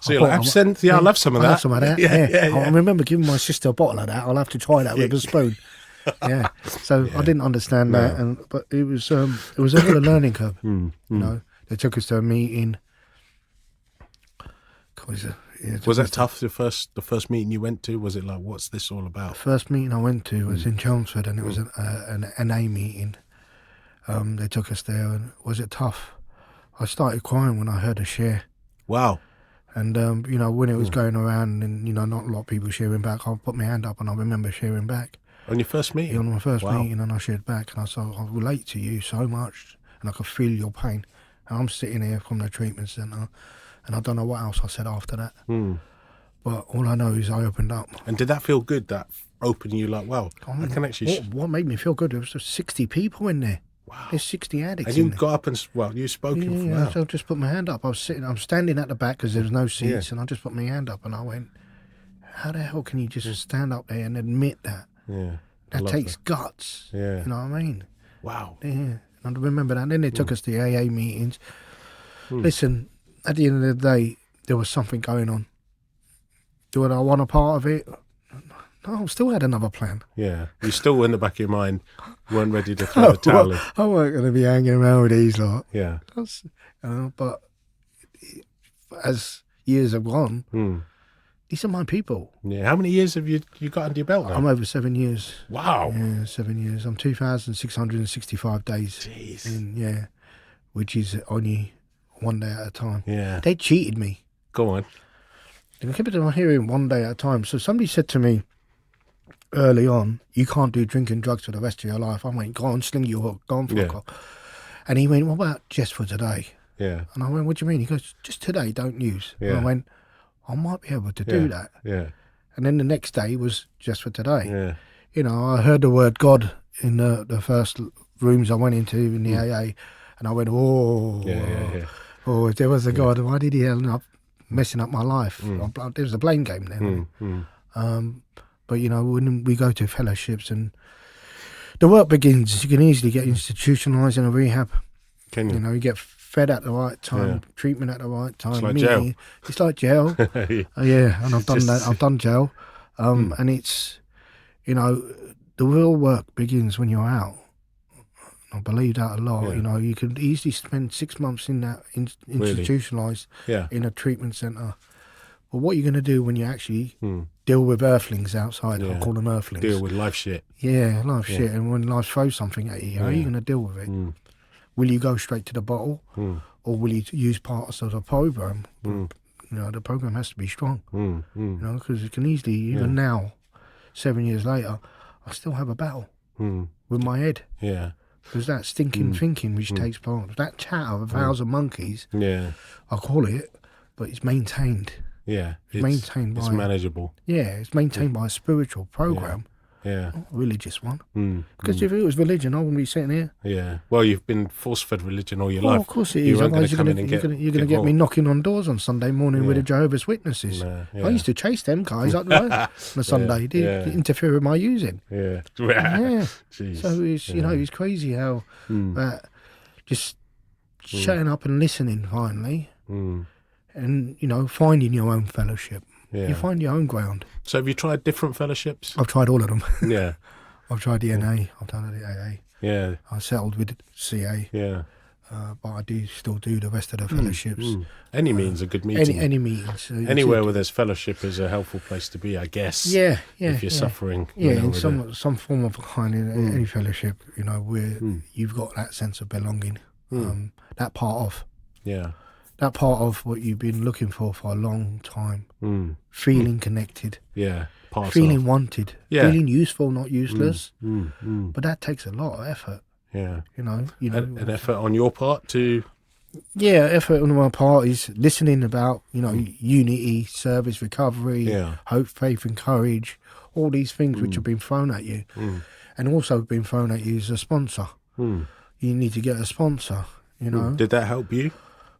So you're like, absinthe? Yeah, I love some of that.
I love some of that.
Yeah.
I remember giving my sister a bottle of that. I'll have to try that with a spoon. Yeah. So I didn't understand that, but it was a real learning curve. They took us to a meeting.
Was that tough? The first meeting you went to, was it like, what's this all about?
The first meeting I went to was in Chelmsford, and it was an NA meeting. They took us there, and was it tough? I started crying when I heard a share.
Wow.
And when it was going around, and not a lot of people sharing back, I put my hand up, and I remember sharing back.
On your first meeting?
Yeah, on my first meeting, and I shared back, and I said, I relate to you so much, and I could feel your pain. And I'm sitting here from the treatment centre, and I don't know what else I said after that. But all I know is I opened up.
And did that feel good, that opening you like, wow, I can actually...
What made me feel good, there was just 60 people in there.
Wow.
There's 60 addicts.
And you got up and, you spoke in.
Yeah, so I just put my hand up. I'm standing at the back because there was no seats, and I just put my hand up, and I went, how the hell can you just stand up there and admit that?
Yeah.
That takes guts.
Yeah.
You know what I mean?
Wow.
Yeah. I remember that. And then they took us to the AA meetings. Listen, at the end of the day, there was something going on. Do I want a part of it? No, I still had another plan.
Yeah. You still, in the back of your mind, weren't ready to throw the towel in.
I weren't going to be hanging around with these lot.
Yeah.
But as years have gone, these are my people.
Yeah. How many years have you got under your belt now?
I'm over 7 years.
Wow.
Yeah, 7 years. I'm 2,665 days.
Jeez.
Which is only one day at a time.
Yeah.
They cheated me.
Go on.
They kept it in my hearing one day at a time. So somebody said to me early on, you can't do drinking drugs for the rest of your life. I went, go on, sling your hook, go on, fuck off. And he went, what about just for today?
Yeah.
And I went, what do you mean? He goes, just today, don't use.
Yeah.
And I went, I might be able to do that.
Yeah.
And then the next day was just for today.
Yeah.
I heard the word God in the first rooms I went into in the AA, and I went, oh, if there was a God, why did he end up messing up my life? There was a blame game there. But when we go to fellowships and the work begins, you can easily get institutionalised in a rehab.
Can you?
You get fed at the right time, treatment at the right time.
It's like jail.
It's like jail. And I've done that. I've done jail. And it's, the real work begins when you're out. I believe that a lot. You could easily spend 6 months in that institutionalised in a treatment centre. But what are you going to do when you actually deal with earthlings outside? I call them earthlings.
Deal with life shit.
Yeah, life shit. And when life throws something at you, how are you going to deal with it? Will you go straight to the bottle, or will you use parts of the program? The program has to be strong. Because it can easily, even now, 7 years later, I still have a battle with my head.
Yeah.
Because that stinking thinking which takes part, that chat of 1,000 monkeys, I call it, but it's maintained.
Yeah.
It's maintained by...
It's manageable.
Yeah, it's maintained by a spiritual program.
Yeah.
Not a religious one. Because if it was religion, I wouldn't be sitting here.
Yeah. Well, you've been force-fed religion all your life.
Of course it is. Otherwise you're going to get me knocking on doors on Sunday morning with the Jehovah's Witnesses. I used to chase them guys up the road on a Sunday. They interfere with my using.
Yeah.
Jeez. So it's, it's crazy how that just shutting up and listening finally and, finding your own fellowship. You find your own ground.
So have you tried different fellowships?
I've tried all of them.
Yeah.
I've tried the NA. I've done the AA.
Yeah.
I settled with CA.
Yeah.
But I do still do the rest of the fellowships.
Any means a good meeting.
Any meetings.
Anywhere where there's fellowship is a helpful place to be, I guess.
Yeah.
If you're suffering.
In some form of kind in any fellowship, where you've got that sense of belonging. That part of.
Yeah.
That part of what you've been looking for a long time. Feeling connected.
Yeah.
Feeling wanted. Feeling useful, not useless. But that takes a lot of effort.
Yeah.
An
effort on your part to...
Yeah, effort on my part is listening about, unity, service, recovery, hope, faith and courage, all these things which have been thrown at you. and also been thrown at you as a sponsor. You need to get a sponsor, you know.
Did that help you?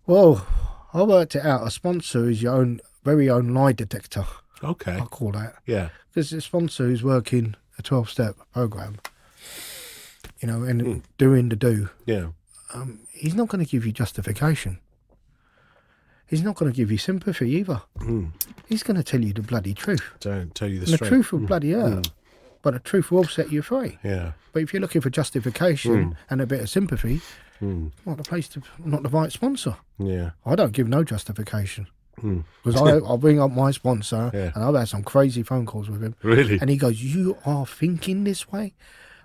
Well, I worked it out. A sponsor is your very own lie detector.
Okay.
I call that.
Yeah.
Because the sponsor who's working a 12-step program, you know, and doing the do.
Yeah.
He's not going to give you justification. He's not going to give you sympathy either. He's going to tell you the bloody truth.
Don't tell you the
And the
straight.
truth will bloody hurt, but the truth will set you free.
Yeah.
But if you're looking for justification and a bit of sympathy, not the right sponsor.
Yeah.
I don't give no justification. Because I'll bring up my sponsor and I've had some crazy phone calls with him.
Really?
And he goes, "You are thinking this way?"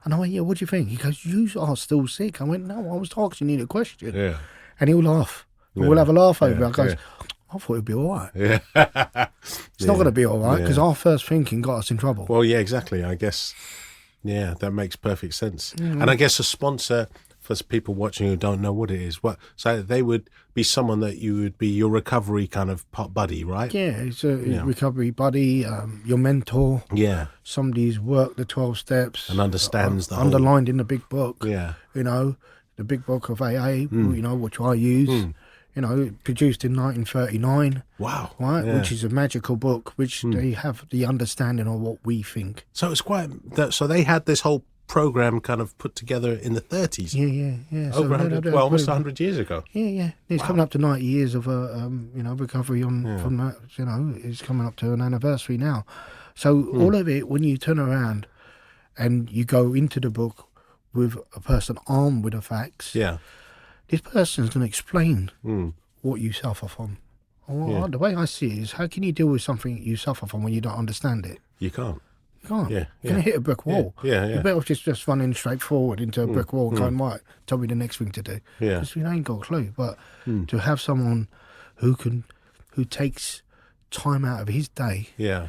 And I went, "Yeah, what do you think?" He goes, "You are still sick." I went, "No, I was asking you the question."
Yeah.
And he'll laugh. We'll have a laugh over it. I goes,
yeah.
"I thought it'd be all right."
Yeah.
It's not going to be all right because our first thinking got us in trouble.
Well, yeah, exactly. I guess, yeah, that makes perfect sense. And I guess a sponsor, for people watching who don't know what it is, so they would be someone that you would be your recovery kind of buddy, right?
Yeah, it's a recovery buddy, your mentor.
Yeah.
Somebody who's worked the 12 steps.
And understands the
underlined in the big book.
Yeah.
You know, the big book of AA, you know, which I use. You know, produced in 1939.
Wow.
Right,
Yeah.
which is a magical book, which they have the understanding of what we think.
So it's quite. So they had this whole program kind of put together in the 30s.
Yeah.
Over 100, well, almost 100 years ago.
Yeah. It's coming up to 90 years of you know, recovery from that. You know, it's coming up to an anniversary now. So all of it, when you turn around and you go into the book with a person armed with the facts, this person's going to explain what you suffer from. Well, the way I see it is, how can you deal with something you suffer from when you don't understand it?
You can't.
You can't.
Yeah,
You're going to hit a brick wall.
Yeah.
You're better off just running straight forward into a brick wall and going, right, tell me the next thing to do.
Yeah.
Because we ain't got a clue. But to have someone who takes time out of his day.
Yeah.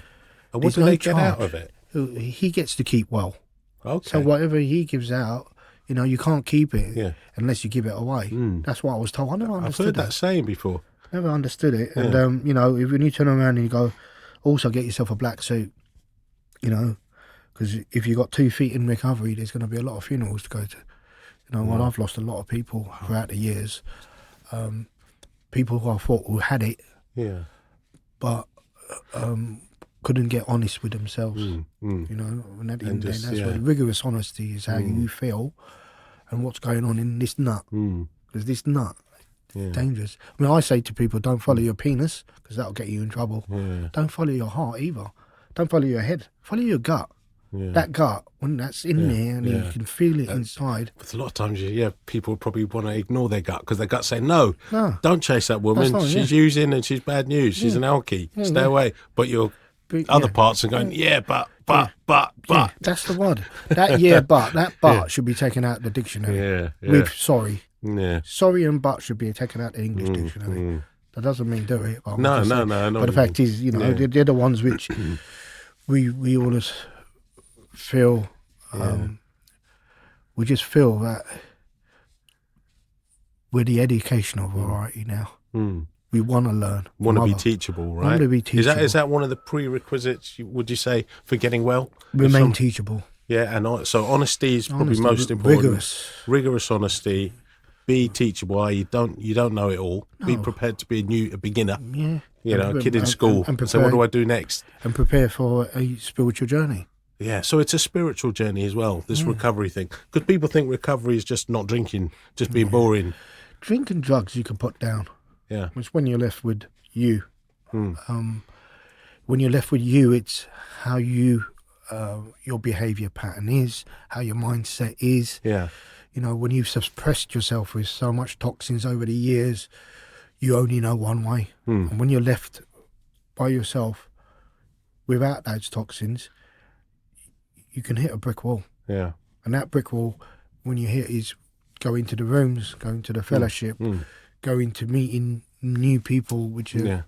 And what do they get out of it?
He gets to keep well.
Okay.
So whatever he gives out, you know, you can't keep it unless you give it away. That's what I was told. I never understood
I've heard that saying before.
Never understood it. And, you know, when you turn around and you go, also get yourself a black suit, you know, because if you've got 2 feet in recovery, there's going to be a lot of funerals to go to. You know, I've lost a lot of people throughout the years. People who I thought who had it, but couldn't get honest with themselves. You know, and at the end of the day, that's where rigorous honesty is how you feel and what's going on in this nut. Because this nut is dangerous. I mean, I say to people, don't follow your penis because that'll get you in trouble. Don't follow your heart either. Don't follow your head. Follow your gut. That gut, when that's in there and you can feel it inside.
But a lot of times, people probably want to ignore their gut because their gut's saying, no, don't chase that woman. She's using and she's bad news. She's an alkie. Stay away. But your other parts are going, but.
Yeah, that's the word. That but should be taken out of the dictionary. With sorry. Sorry and but should be taken out of the English dictionary. That doesn't mean do it. But
No.
But the fact is, you know, they're the ones which we always feel, we just feel that we're the educational variety now. We want to learn.
Want to be teachable, right?
Want to be teachable.
Is that one of the prerequisites, would you say, for getting well?
Remain teachable.
Yeah, and so honesty is probably most important. Rigorous honesty. Be teachable. You don't know it all. No. Be prepared to be a beginner. Yeah. You know, a kid in school. And so what do I do next?
And prepare for a spiritual journey.
Yeah, so it's a spiritual journey as well, this recovery thing. Because people think recovery is just not drinking, just being boring.
Drink and drugs you can put down.
Yeah.
It's when you're left with you. When you're left with you, it's how you, your behaviour pattern is, how your mindset is.
Yeah.
You know, when you've suppressed yourself with so much toxins over the years, you only know one way. And when you're left by yourself without those toxins, you can hit a brick wall. Yeah. And that brick wall, when you hit, is go into the rooms, go into the fellowship, go into meeting new people, which are,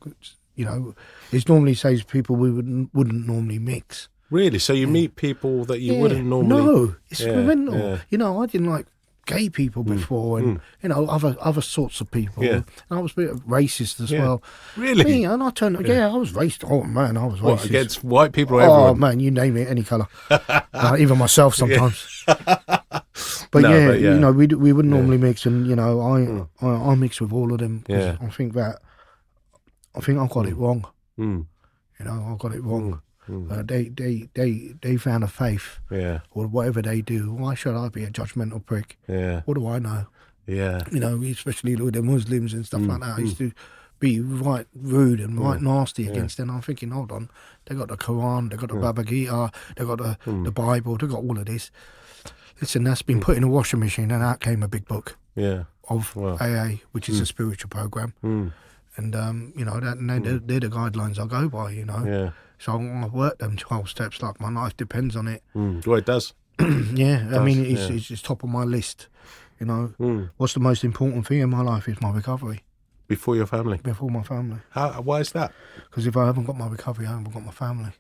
you know, it normally says people we wouldn't normally mix.
Really? So you meet people that you wouldn't normally...
No, it's mental. You know, I didn't like gay people before, and you know, other sorts of people.
Yeah.
And I was a bit racist as
Yeah.
well.
Really?
Me, and I turned, I was racist. Oh man, I was
What,
racist.
against white people or
Oh
everyone?
man, you name it, any colour. Even myself sometimes. But,
No,
yeah,
but yeah.
you know, we wouldn't normally mix, and you know, I mix with all of them. 'Cause
Yeah.
I think I got it wrong.
Mm.
You know, I got it wrong.
Mm.
They found a faith,
Yeah.
or whatever they do. Why should I be a judgmental prick?
Yeah.
What do I know?
Yeah.
You know, especially with the Muslims and stuff like that. I used to be right rude and right nasty against them. I'm thinking, hold on, they got the Quran, they got the Bhagavad Gita, they got the Bible, they got all of this. Listen, that's been put in a washing machine, and out came a big book of AA, which is a spiritual program. And you know, they're the guidelines I go by. You know,
Yeah.
so I work them 12 steps like my life depends on it.
Well, it does.
Yeah, I mean, it's top of my list. You know, what's the most important thing in my life is my recovery.
Before your family?
Before my family.
Why is that?
Because if I haven't got my recovery, I haven't got my family.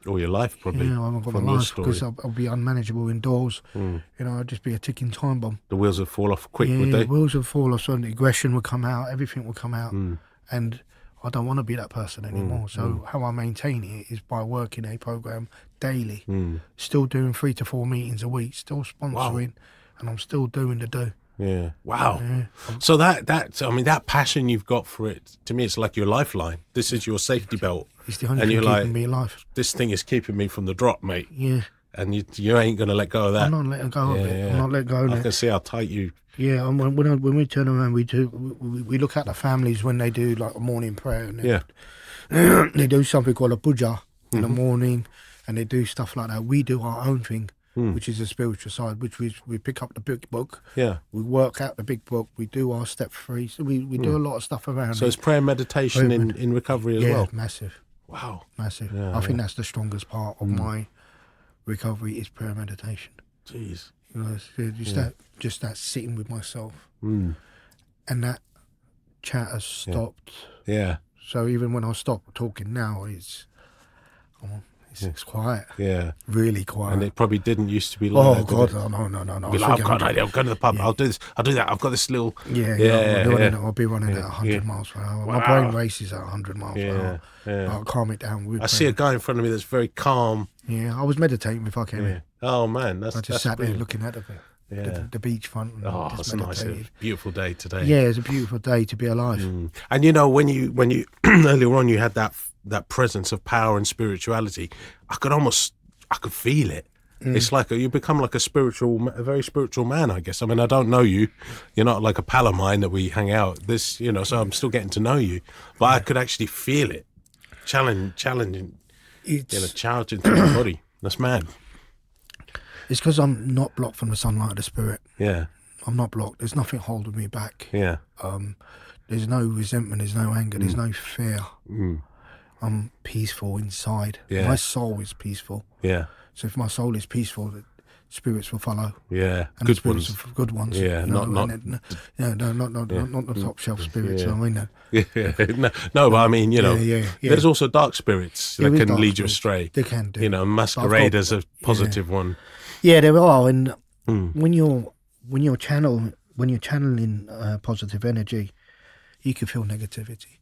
Or your life, probably.
Yeah, I haven't got my life because I'll be unmanageable indoors. You know, I'd just be a ticking time bomb.
The wheels would fall off quick, would
Yeah,
they?
the wheels would fall off, so the aggression would come out, everything would come out. And I don't want to be that person anymore. So how I maintain it is by working a program daily, still doing 3 to 4 meetings a week, still sponsoring, and I'm still doing the do.
Yeah. Wow.
Yeah.
So that passion you've got for it, to me, it's like your lifeline. This is your safety belt.
It's the only thing keeping me alive.
This thing is keeping me from the drop, mate.
Yeah.
And you ain't going to let go of that.
I'm not letting go of it.
Yeah.
I'm not letting go of it.
I can see how tight you...
Yeah, and when we turn around, we look at the families when they do like a morning prayer. And they do something called a puja in the morning, and they do stuff like that. We do our own thing, which is the spiritual side, which we pick up the big book. Yeah. We work out the big book. We do our step 3. So we do a lot of stuff around
So it's prayer and meditation in recovery as well?
Yeah, massive.
Wow.
Massive. Yeah, I think that's the strongest part of my recovery is prayer and meditation.
Jeez.
You know, just that sitting with myself, and that chat has stopped.
Yeah.
So even when I stop talking now, it's quiet.
Yeah.
Really quiet.
And it probably didn't used to be like that.
Oh God, no.
Be like, I've got an idea. I'm going to the pub. I'll do this. I'll do that. I've got this little.
I'll be running at 100 miles per hour. My brain races at 100 miles per hour.
Yeah.
I'll calm it down.
I see a guy in front of me that's very calm.
Yeah, I was meditating before I came in.
Oh man,
I just sat there looking at the beachfront. And
it's nice. A beautiful day today.
Yeah, it's a beautiful day to be alive.
And you know, when you earlier on you had that presence of power and spirituality, I could feel it. It's like you become like a very spiritual man, I guess. I mean, I don't know you. You're not like a pal of mine that we hang out. So I'm still getting to know you, but I could actually feel it, challenging, charging through my body. That's mad.
It's because I'm not blocked from the sunlight of the spirit.
Yeah.
I'm not blocked. There's nothing holding me back.
Yeah.
There's no resentment. There's no anger. There's no fear. I'm peaceful inside.
Yeah.
My soul is peaceful.
Yeah.
So if my soul is peaceful, the spirits will follow.
Yeah.
And good ones. Good ones.
Yeah.
Not the top shelf spirits.
Yeah.
I mean,
no, but I mean, there's also dark spirits that can lead you astray.
They can do.
Masquerade as a positive one.
Yeah, there are, and when you're channeling positive energy, you can feel negativity.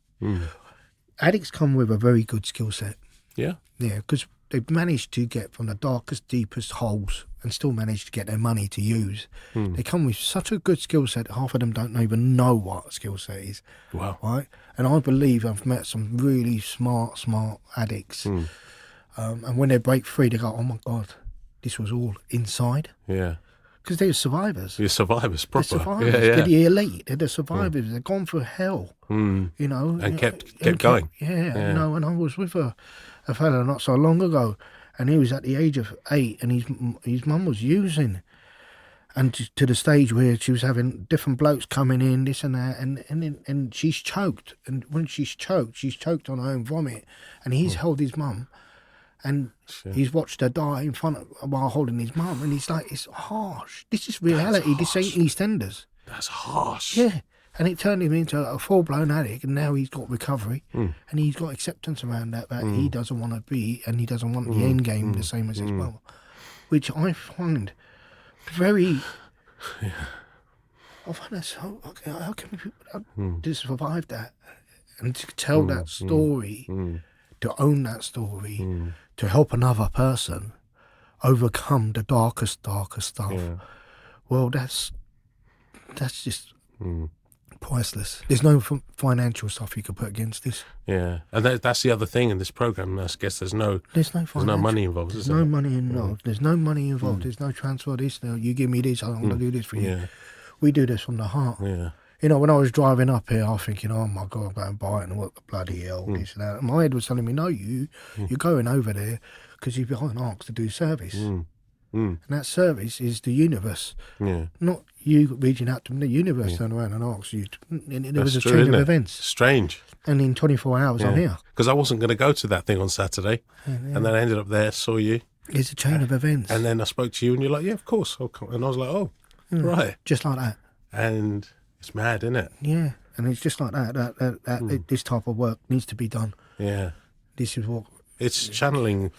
Addicts come with a very good skill set.
Yeah,
because they've managed to get from the darkest, deepest holes and still manage to get their money to use. They come with such a good skill set. Half of them don't even know what a skill set is.
Wow!
Right, and I believe I've met some really smart addicts, and when they break free, they go, "Oh my God, this was all inside."
Yeah.
Because they're survivors.
You're survivors, proper.
They're survivors.
Yeah.
They're the elite. They're the survivors. They've gone through hell.
And kept going.
Yeah. And I was with a fella not so long ago, and he was at the age of 8, and his mum was using, and to the stage where she was having different blokes coming in, this and that, and she's choked. And when she's choked on her own vomit, and he's held his mum. And he's watched her die in front of while holding his mum, and he's like, "It's harsh. This is reality. This ain't EastEnders."
That's harsh.
Yeah, and it turned him into a full-blown addict, and now he's got recovery, and he's got acceptance around that he doesn't want to be, and he doesn't want the end game the same as his mum, which I find very I find that so. How can people to survive that and to tell that story, to own that story, to help another person overcome the darkest stuff?
Yeah.
Well, that's just priceless. There's no financial stuff you could put against this.
Yeah, and that's the other thing in this program. I guess there's no money involved.
There's no money involved. There's no money involved. There's no transfer. This, no, you give me this, I'm going to do this for you.
Yeah.
We do this from the heart.
Yeah.
You know, when I was driving up here, I was thinking, oh my God, I'm going to buy it and what the bloody hell, this and that. And my head was telling me, no, you're going over there because you've been asked to do service. And that service is the universe.
Yeah.
Not you reaching out to the universe, turn around and ask you. There was a
true,
chain of
isn't it?
events.
Strange.
And in 24 hours, I'm here.
Because I wasn't going to go to that thing on Saturday. And then I ended up there, saw you.
It's a chain of events.
And then I spoke to you and you're like, yeah, of course. I'll come. And I was like, oh, right.
Just like that.
And it's mad, isn't it?
Yeah. And it's just like that. This type of work needs to be done.
Yeah.
This is what...
It's channeling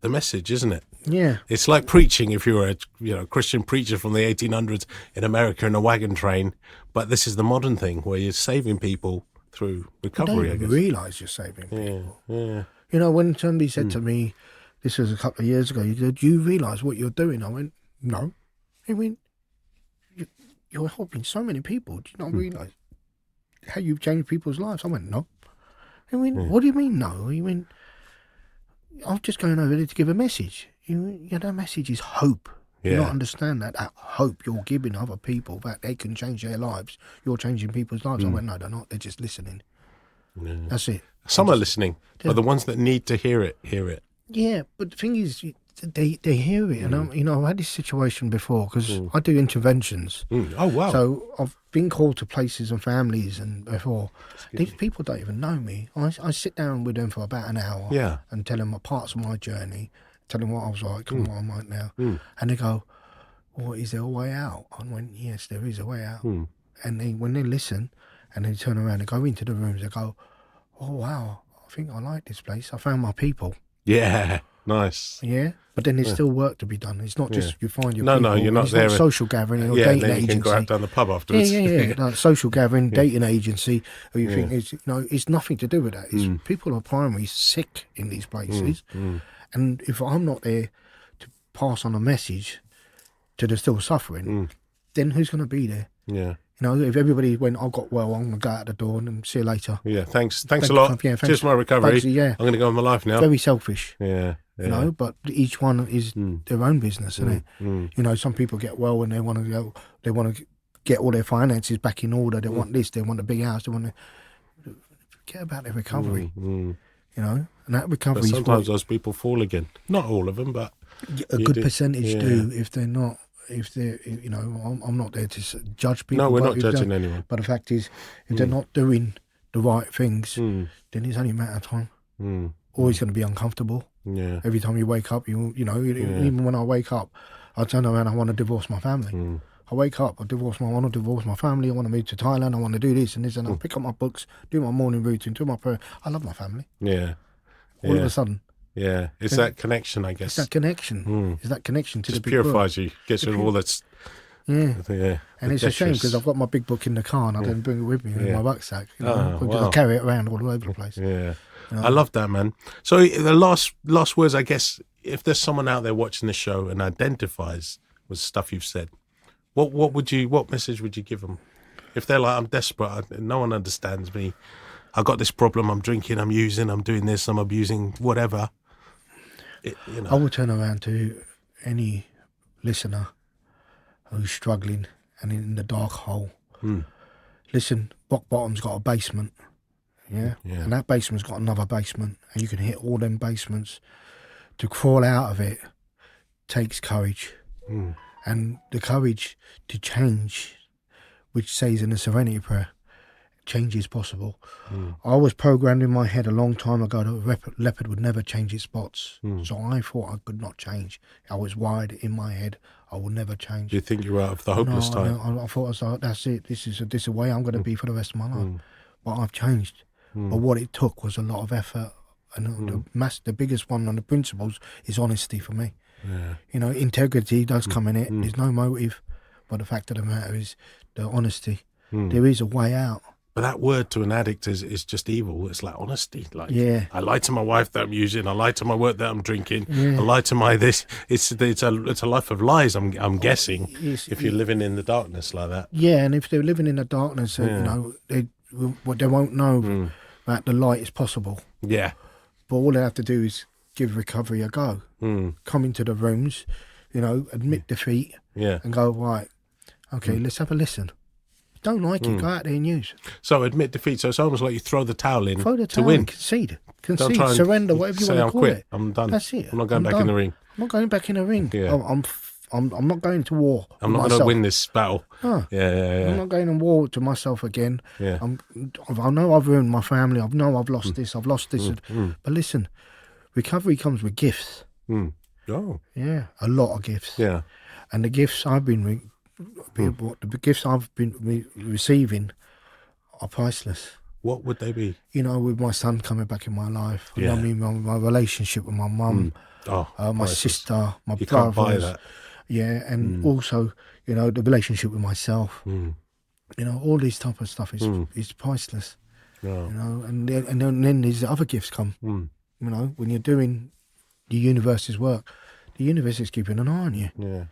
the message, isn't it?
Yeah.
It's like preaching if you were a Christian preacher from the 1800s in America in a wagon train. But this is the modern thing where you're saving people through recovery, I guess.
You realise you're saving people.
Yeah.
You know, when somebody said to me, this was a couple of years ago, he said, do you realise what you're doing? I went, no. He went, you're helping so many people. Do you not realise how you've changed people's lives? I went, no. He went, what do you mean, no? He went, I'm just going over there to give a message. That message is hope.
Yeah.
You don't understand that hope you're giving other people, that they can change their lives. You're changing people's lives. I went, no, they're not. They're just listening.
Yeah.
That's it.
Some are listening, but the ones that need to hear it.
Yeah, but the thing is, they hear it. And I've had this situation before because I do interventions.
Oh, wow.
So I've been called to places and families and before. These people don't even know me. I sit down with them for about an hour and tell them parts of my journey, tell them what I was like and what I'm like now. And they go, well, is there a way out? I went, yes, there is a way out. And when they listen and they turn around and go into the rooms, they go, oh, wow, I think I like this place. I found my people.
Yeah, nice.
Yeah, but then there's still work to be done. It's not just you find your people.
No, you're not
it's
there.
Not social gathering or dating
then you
agency.
can go out down the pub afterwards.
Yeah. Like social gathering, dating agency. Or you think it's nothing to do with that. It's people are primarily sick in these places, and if I'm not there to pass on a message to the still suffering, then who's going to be there?
Yeah.
You know, if everybody went, I got well, I'm going to go out the door and see you later.
Yeah, thanks a lot.
Yeah, thanks.
Cheers for my recovery.
Thanks,
I'm going to go on my life now.
Very selfish.
Yeah.
You know, but each one is their own business, isn't it? You know, some people get well and they want to get all their finances back in order. They want this, they want a big house, they want to forget about their recovery. You know, and that recovery.
But sometimes those people fall again. Not all of them, but
a good percentage do. If they're not, you know, I'm not there to judge people.
No, we're not judging anyone.
But the fact is, if they're not doing the right things, then it's only a matter of time. Always going to be uncomfortable.
Yeah.
Every time you wake up, you know, even when I wake up, I turn around, I want to divorce my family. I wake up, I want to divorce my family, I want to move to Thailand, I want to do this and this, and I pick up my books, do my morning routine, do my prayer. I love my family.
Yeah.
All of a sudden.
Yeah. It's that connection, I guess.
It's that connection. It's that connection to
just
the big
purifies
book.
you, gets rid of all that's...
Yeah. And it's a shame because I've got my big book in the car and I didn't bring it with me in my rucksack. You know, because I carry it around all over the place.
Yeah.
You know?
I love that, man. So the last words, I guess, if there's someone out there watching the show and identifies with stuff you've said, what message would you give them? If they're like, I'm desperate, no one understands me, I got this problem, I'm drinking, I'm using, I'm doing this, I'm abusing, whatever. You know.
I will turn around to any listener who's struggling and in the dark hole. Listen, rock bottom's got a basement. Yeah. And that basement's got another basement, and you can hit all them basements. To crawl out of it takes courage, and the courage to change, which says in the Serenity Prayer, change is possible. I was programmed in my head a long time ago that a leopard would never change its spots, so I thought I could not change. I was wired in my head, I will never change.
Do you think you're out of the hopeless type?
I thought I was like, that's it, this is the way I'm going to be for the rest of my life. But I've changed. But what it took was a lot of effort, and the biggest one on the principles is honesty for me. You know, integrity does come in it. There's no motive. But the fact of the matter is the honesty. There is a way out.
But that word to an addict is just evil. It's like honesty. Like,
Yeah.
I lie to my wife that I'm using. I lie to my work that I'm drinking. I lie to my this. It's a life of lies. I'm guessing if you're living in the darkness like that.
Yeah, and if they're living in the darkness, you know, they won't know that the light is possible.
Yeah.
But all they have to do is give recovery a go. Come into the rooms, you know, admit defeat, and go, right, okay, let's have a listen. Don't like it, go out there and use.
So admit defeat. So it's almost like you throw the towel in to
in,
win.
concede,
Don't try and
surrender, whatever you want to call
quit.
it.
I'm done.
That's it.
I'm not going back in the ring.
I'm not going back in the ring.
Yeah.
I'm not going to war.
I'm not going to win this battle.
No.
Yeah.
I'm not going to war to myself again.
Yeah.
I know I've ruined my family. I know I've lost this. I've lost this. But listen, recovery comes with gifts.
Oh.
Yeah, a lot of gifts.
Yeah.
And the gifts I've been receiving are priceless.
What would they be?
You know, with my son coming back in my life,
Yeah.
I mean, my relationship with my mum, my sister, my brothers.
Can't buy that.
Yeah, and also, you know, the relationship with myself. You know, all this type of stuff is priceless.
Oh.
You know, and then these other gifts come. You know, when you're doing the universe's work, the universe is keeping an eye on you.
Yeah.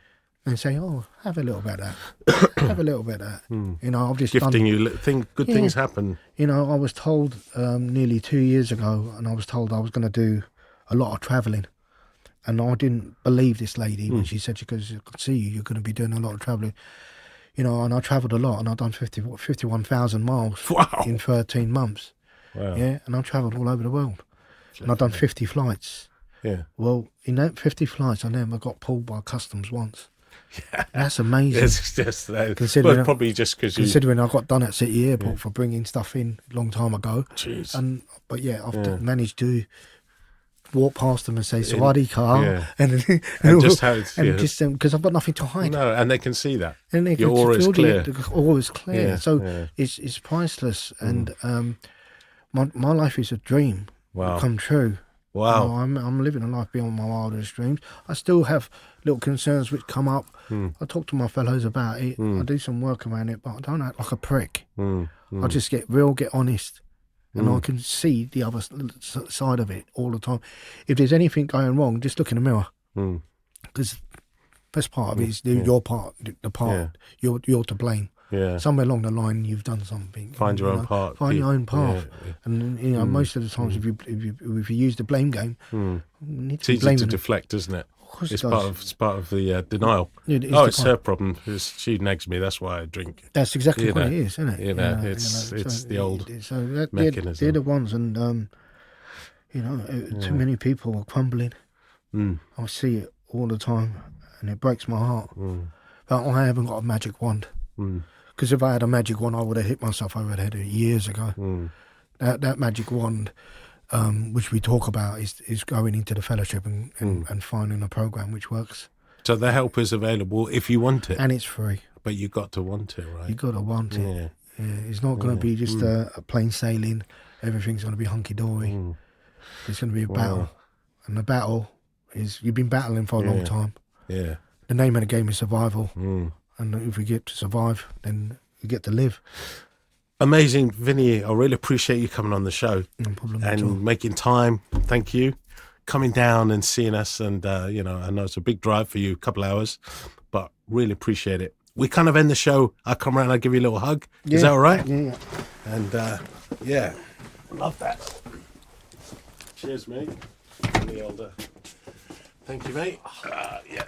And say, oh, have a little bit of that. Have a little bit of that. You know, I've just
gifting you. Good things happen.
You know, I was told nearly 2 years ago, and I was told I was going to do a lot of travelling. And I didn't believe this lady when she said, because I could see you're going to be doing a lot of travelling. You know, and I travelled a lot, and I've done 51,000 miles in 13 months.
Wow.
Yeah, and I've travelled all over the world. And I've done 50 flights.
Yeah.
Well, in that 50 flights, I never got pulled by customs once. Yeah. That's amazing.
It's just that.
Considering
probably just because
considering I got done at City Airport for bringing stuff in a long time ago.
Jeez.
But yeah, I've managed to walk past them and say Sawadee and just how it's because I've got nothing to hide.
No, and they can see that.
And they
Your aura is clear.
Aura is clear.
Yeah,
so it's priceless. And my life is a dream come true.
Wow.
You know, I'm living a life beyond my wildest dreams. I still have little concerns which come up. I talk to my fellows about it. I do some work around it, but I don't act like a prick. I just get real, get honest. And I can see the other side of it all the time. If there's anything going wrong, just look in the mirror. Because best part of it is your part, the part, you're to blame. Yeah. Somewhere along the line, you've done something.
Find your own part.
Find your own path. Yeah. And you know, most of the times, if you use the blame game, you need to
it's easy to deflect, isn't it? It's part of the denial. It's her problem. She nags me. That's why I drink.
That's exactly what it is, isn't it?
You know, it's the old mechanism.
They're the ones, and you know, too many people are crumbling. I see it all the time, and it breaks my heart. But I haven't got a magic wand. Because if I had a magic wand, I would have hit myself over the head years ago. That magic wand, which we talk about, is going into the fellowship and finding a program which works.
So the help is available if you want it.
And it's free.
But you got to want it, right?
You got to want it. Yeah. It's not going to be just a plain sailing. Everything's going to be hunky-dory. It's going to be a battle. And the battle is, you've been battling for a long time.
Yeah.
The name of the game is survival. And if we get to survive, then we get to live.
Amazing, Vinny. I really appreciate you coming on the show.
No problem at all.
And making time. Thank you. Coming down and seeing us. And, you know, I know it's a big drive for you, a couple hours, but really appreciate it. We kind of end the show. I come around, I give you a little hug. Is that all right?
Yeah.
And, love that. Cheers, mate. The older. Thank you, mate. Yeah.